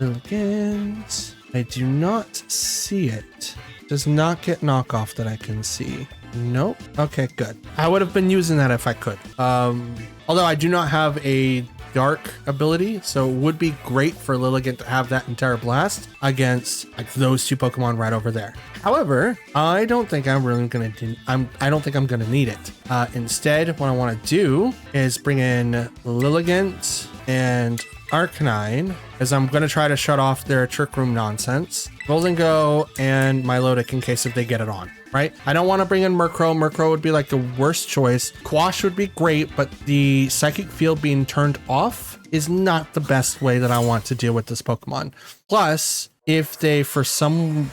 Lilligant. I do not see it. Does not get knockoff that I can see. Nope. Okay, good. I would have been using that if I could. Although I do not have a dark ability, so it would be great for Lilligant to have that entire blast against like those two Pokemon right over there. However, I don't think I'm really gonna do. I don't think I'm gonna need it. Instead, what I want to do is bring in Lilligant and Arcanine, as I'm going to try to shut off their Trick Room nonsense. Golden Go and Milotic in case if they get it on, right? I don't want to bring in Murkrow. Murkrow would be like the worst choice. Quash would be great, but the Psychic Field being turned off is not the best way that I want to deal with this Pokemon. Plus, if they, for some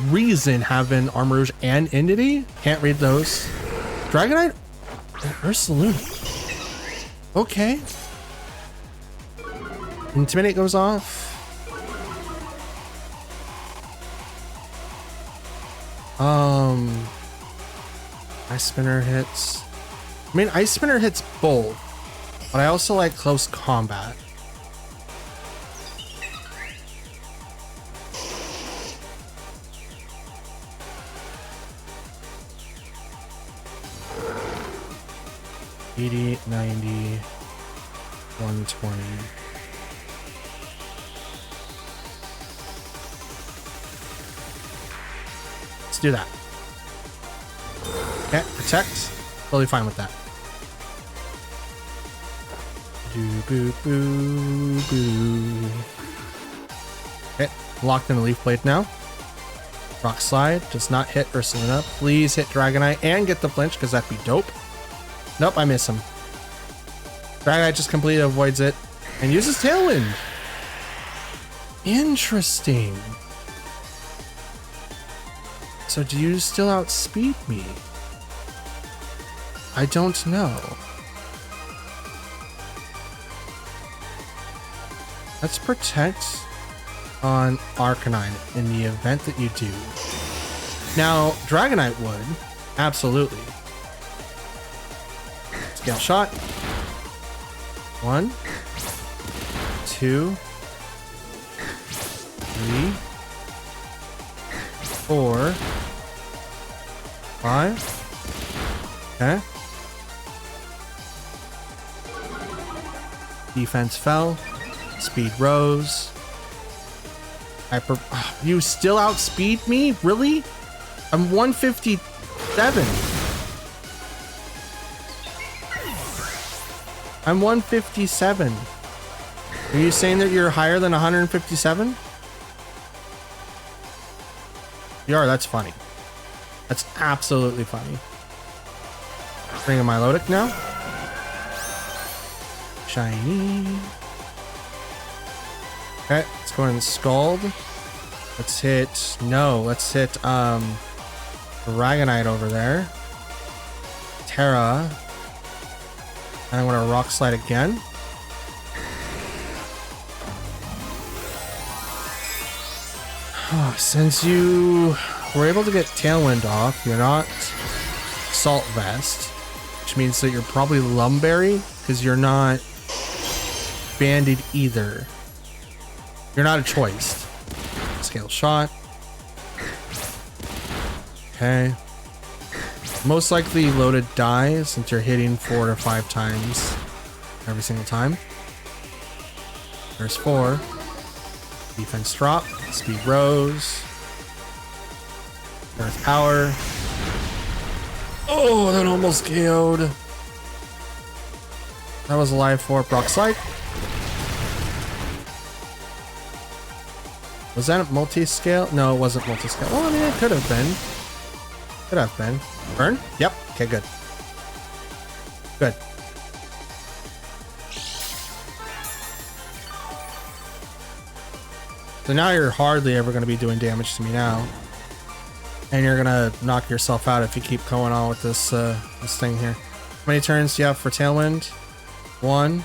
reason, have an Armor Rouge and Entity, can't read those. Dragonite? Ursaluna. Okay. Intimidate goes off. Ice Spinner hits. I mean, Ice Spinner hits both, but I also like close combat. $80, $90, $120. Do that. Okay, protect. Totally fine with that. Boo, boo, boo. Okay, locked in a Leaf Blade now. Rock Slide does not hit Ursaluna. Please hit Dragonite and get the flinch because that'd be dope. Nope, I miss him. Dragonite just completely avoids it. And uses Tailwind. Interesting. So do you still outspeed me? I don't know. Let's protect on Arcanine in the event that you do. Now, Dragonite would. Absolutely. Scale shot. 1, 2, 3, 4, 5. Okay. Defense fell. Speed rose. Hyper. You still outspeed me? Really? I'm 157. I'm 157. Are you saying that you're higher than 157? You are. That's funny. That's absolutely funny. Bring in my Milotic now. Shiny. Okay, let's go ahead and Scald. Let's hit... No, let's hit Dragonite over there. Terra. And I'm going to Rock Slide again. Since you were able to get Tailwind off, you're not Salt Vest, which means that you're probably Lumberry, because you're not Banded either. You're not a choice. Scale shot. Okay. Most likely loaded die, since you're hitting 4 to 5 times every single time. There's 4. Defense drop. Speed rose. Earth power. Oh, that almost KO'd. That was a live 4 Rock Slide. Was that a multi-scale? No, it wasn't multi-scale. Well, I mean, it could have been. Could have been. Burn? Yep. Okay, good. Good. So now you're hardly ever going to be doing damage to me now. And you're going to knock yourself out if you keep going on with this this thing here. How many turns do you have for Tailwind? 1.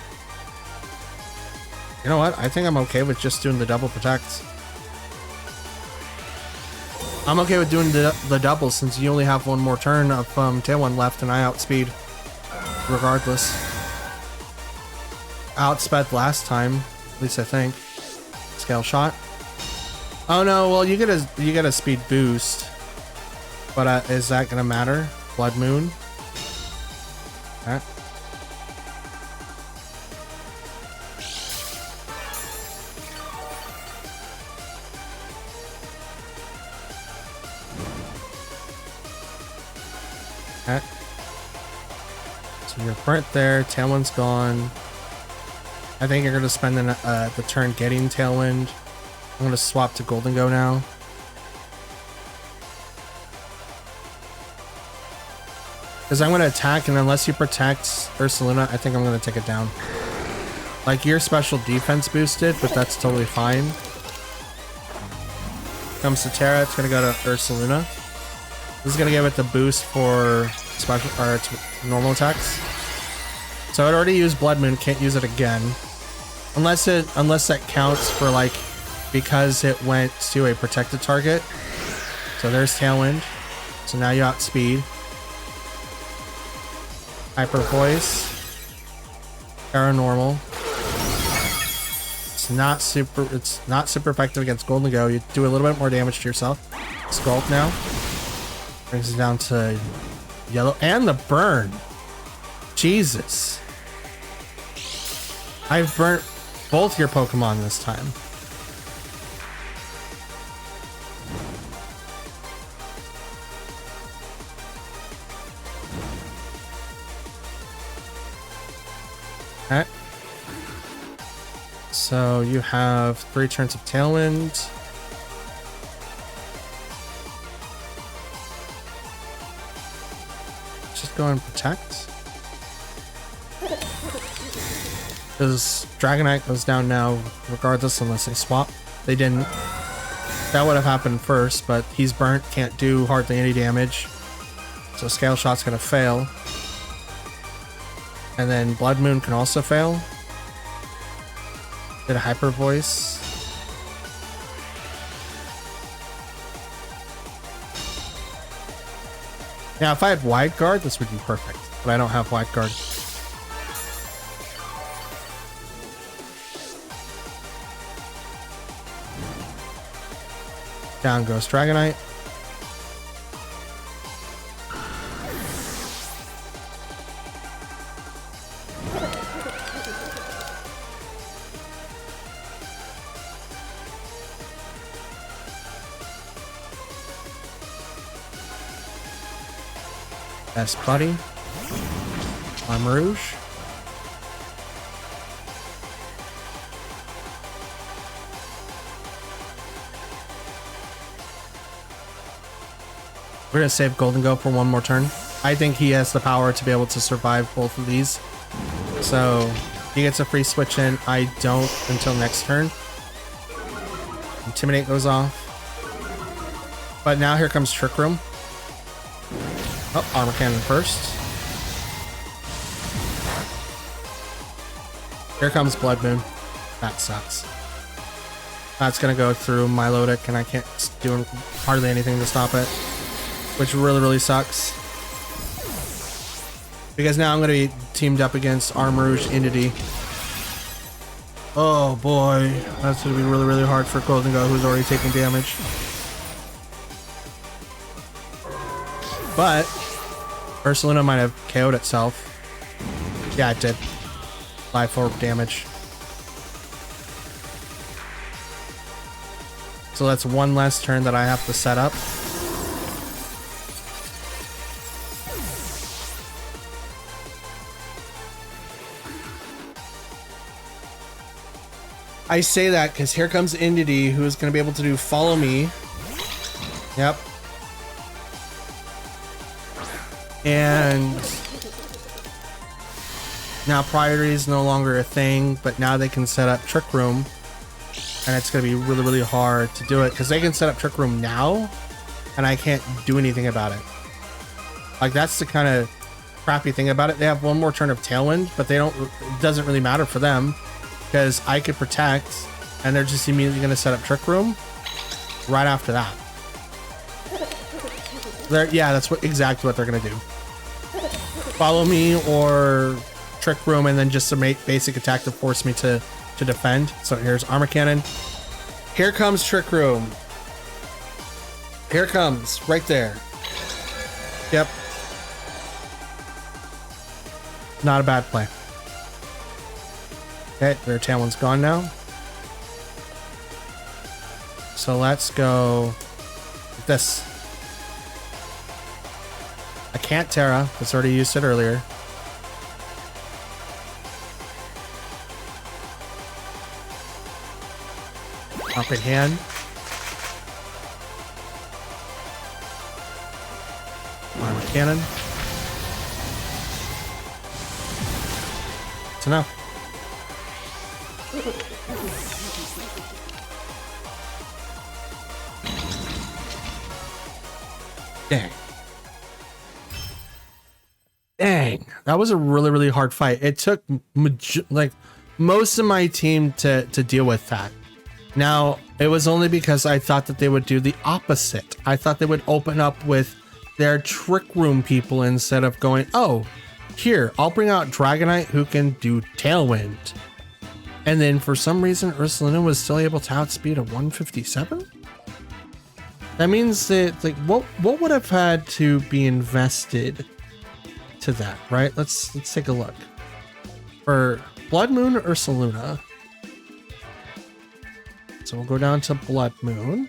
You know what? I think I'm okay with just doing the double protect. I'm okay with doing the double since you only have 1 more turn of Tailwind left and I outspeed regardless. Outsped last time, at least I think. Scale shot. Oh no, well you get a speed boost. But is that gonna matter? Blood Moon. Okay. Okay. So you're burnt there. Tailwind's gone. I think you're going to spend the turn getting Tailwind. I'm going to swap to Golden Go now. Because I'm going to attack, and unless you protect Ursaluna, I think I'm going to take it down. Like, your special defense boosted, but that's totally fine. Comes to Terra, it's going to go to Ursaluna. This is going to give it the boost for special or its normal attacks. So it already used Blood Moon, can't use it again. Unless that counts for like because it went to a protected target. So there's Tailwind. So now you outspeed. Hyper Voice. Paranormal. It's not super effective against Golden Go. You do a little bit more damage to yourself. Scald now. Brings it down to yellow. And the burn. Jesus. I've burnt both your Pokemon this time. Okay. So you have 3 turns of Tailwind. Just go and protect. Because Dragonite goes down now regardless unless they swap. They didn't. That would have happened first, but he's burnt, can't do hardly any damage. So Scale Shot's gonna fail. And then Blood Moon can also fail. Did a Hyper Voice. Now, if I had Wide Guard, this would be perfect. But I don't have Wide Guard. Down goes Dragonite. Best Buddy. Rouge. We're gonna save Golden Go for one more turn. I think he has the power to be able to survive both of these. So he gets a free switch in. I don't until next turn. Intimidate goes off. But now here comes Trick Room. Oh, Armor Cannon first. Here comes Blood Moon. That sucks. That's gonna go through Milotic and I can't do hardly anything to stop it. Which really sucks. Because now I'm gonna be teamed up against Rouge Entity. Oh boy. That's gonna be really hard for Golden Go, who's already taking damage. But Ursaluna might have KO'd itself. Yeah, it did. 5-4 damage. So that's one less turn that I have to set up. I say that because here comes Entity, who is going to be able to do Follow Me. Yep. And now Priority is no longer a thing, but now they can set up Trick Room. And it's going to be really hard to do it because they can set up Trick Room now and I can't do anything about it. Like, that's the kind of crappy thing about it. They have one more turn of Tailwind, but it doesn't really matter for them because I could protect and they're just immediately going to set up Trick Room right after that. Yeah, that's exactly what they're going to do. Follow Me or Trick Room and then just a basic attack to force me to defend. So here's Armor Cannon. Here comes Trick Room. Here comes, right there. Yep. Not a bad play. Okay, their Tailwind's gone now. So let's go with this. I can't Terra, it's already used it earlier. Up in hand. Armor Cannon. It's enough. Dang. Dang. That was a really hard fight. It took like most of my team to deal with that. Now, it was only because I thought that they would do the opposite. I thought they would open up with their Trick Room people instead of going, oh, here, I'll bring out Dragonite who can do Tailwind. And then for some reason, Ursaluna was still able to outspeed a 157? That means that, like, what would have had to be invested to that, right? Let's take a look. For Blood Moon Ursaluna. So we'll go down to Blood Moon.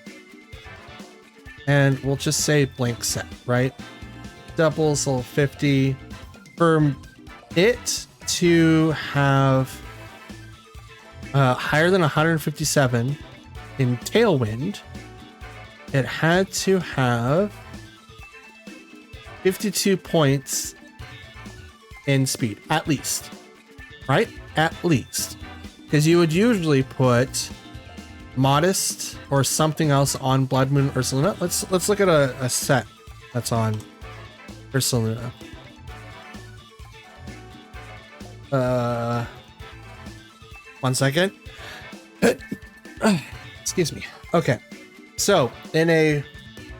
And we'll just say blank set, right? Doubles level 50. For it to have higher than 157 in Tailwind, it had to have 52 points in speed, at least. right? At least. Because you would usually put Modest or something else on Blood Moon Ursaluna. Let's look at a set that's on Ursaluna. One second. Excuse me. Okay. So in a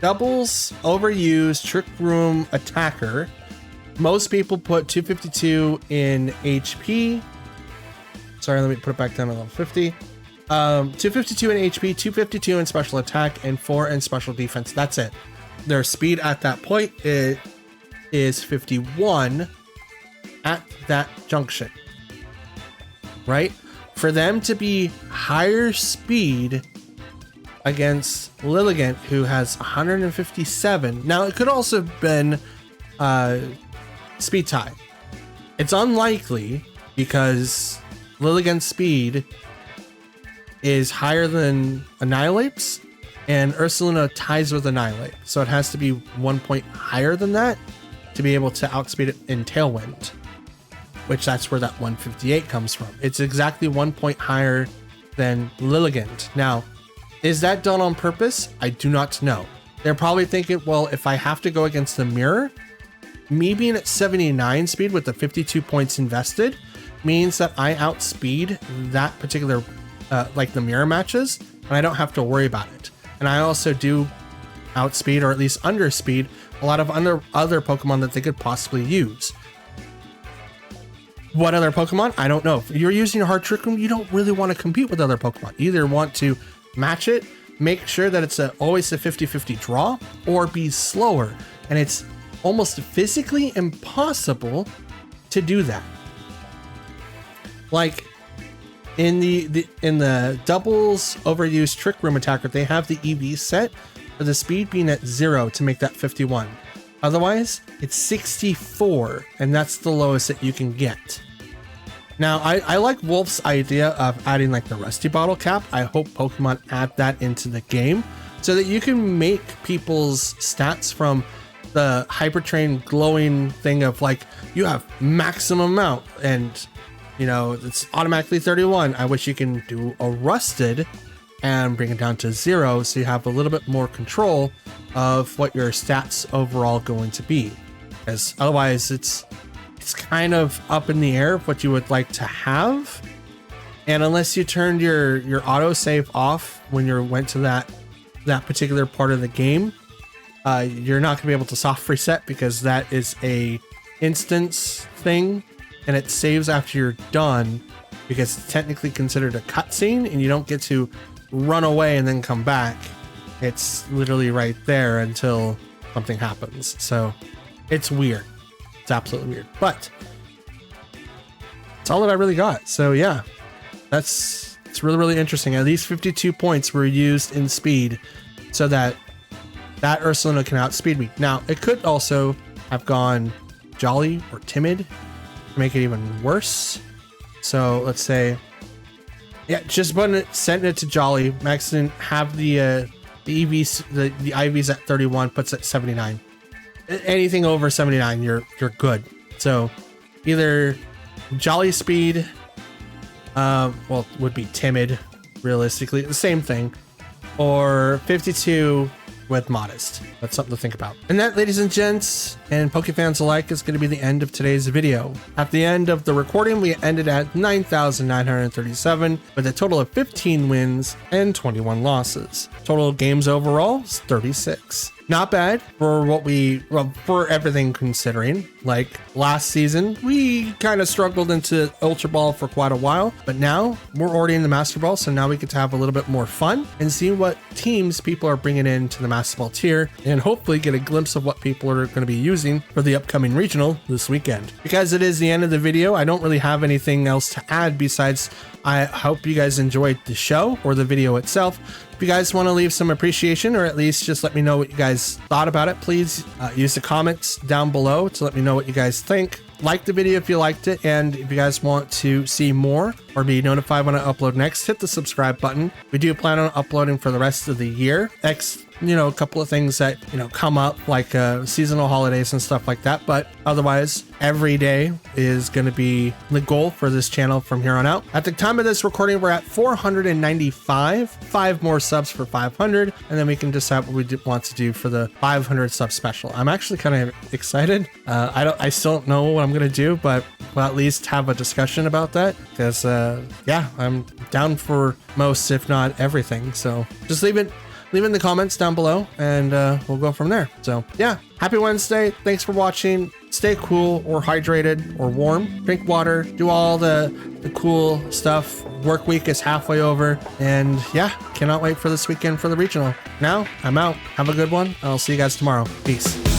doubles overused Trick Room attacker, most people put 252 in HP. Sorry, let me put it back down to level 50. 252 in HP, 252 in special attack, and 4 in special defense. That's it. Their speed at that point is 51 at that junction, right? For them to be higher speed against Lilligant, who has 157. Now, it could also have been speed tie. It's unlikely because Lilligant's speed is higher than Annihilape's, and Ursaluna ties with Annihilate. So it has to be 1 point higher than that to be able to outspeed it in Tailwind, which that's where that 158 comes from. It's exactly 1 point higher than Lilligant. Now, is that done on purpose? I do not know. They're probably thinking, well, if I have to go against the mirror, me being at 79 speed with the 52 points invested means that I outspeed that particular, like the mirror matches, and I don't have to worry about it. And I also do outspeed, or at least underspeed, a lot of other Pokemon that they could possibly use. What other Pokemon? I don't know. If you're using a hard Trick Room, you don't really want to compete with other Pokemon. You either want to match it, make sure that it's always a 50-50 draw, or be slower. And it's almost physically impossible to do that. Like in the doubles overused Trick Room attacker, they have the EV set for the speed being at 0 to make that 51. Otherwise, it's 64, and that's the lowest that you can get. Now, I like Wolf's idea of adding like the Rusty Bottle cap. I hope Pokemon add that into the game so that you can make people's stats from the Hyper Train glowing thing of like, you have maximum amount and, you know, it's automatically 31. I wish you can do a Rusted and bring it down to 0 so you have a little bit more control of what your stats overall going to be. Because otherwise it's kind of up in the air of what you would like to have. And unless you turned your autosave off when you went to that particular part of the game, you're not gonna be able to soft reset, because that is a instance thing and it saves after you're done, because it's technically considered a cutscene and you don't get to run away and then come back. It's literally right there until something happens. So it's weird. It's absolutely weird, but it's all that I really got. So yeah, it's really, really interesting. At least 52 points were used in speed so that Ursaluna can outspeed me. Now, it could also have gone Jolly or Timid to make it even worse. So let's say, yeah, just sending it to Jolly. Max didn't have the EVs, the IVs at 31, puts it at 79. Anything over 79, you're good. So either Jolly speed, well, would be Timid, realistically, the same thing, or 52 with Modest. That's something to think about. And that, ladies and gents, and Poke fans alike, is going to be the end of today's video. At the end of the recording, we ended at 9,937 with a total of 15 wins and 21 losses. Total games overall is 36. Not bad for for everything considering. Like last season, we kind of struggled into Ultra Ball for quite a while, but now we're already in the Master Ball, so now we get to have a little bit more fun and see what teams people are bringing into the Master Ball tier, and hopefully get a glimpse of what people are going to be using for the upcoming regional this weekend. Because it is the end of the video, I don't really have anything else to add besides I hope you guys enjoyed the show or the video itself. If you guys want to leave some appreciation, or at least just let me know what you guys thought about it, please use the comments down below to let me know what you guys think. Like the video if you liked it, and if you guys want to see more or be notified when I upload next, hit the subscribe button. We do plan on uploading for the rest of the year, a couple of things that, come up like seasonal holidays and stuff like that. But otherwise, every day is going to be the goal for this channel from here on out. At the time of this recording, we're at 495, 5 more subs for 500, and then we can decide what we want to do for the 500 sub special. I'm actually kind of excited. I still don't know what I'm going to do, but we'll at least have a discussion about that because, yeah, I'm down for most, if not everything. So just leave it in the comments down below and we'll go from there. So yeah, happy Wednesday. Thanks for watching. Stay cool or hydrated or warm. Drink water. Do all the cool stuff. Work week is halfway over. And yeah, cannot wait for this weekend for the regional. Now, I'm out. Have a good one. I'll see you guys tomorrow. Peace.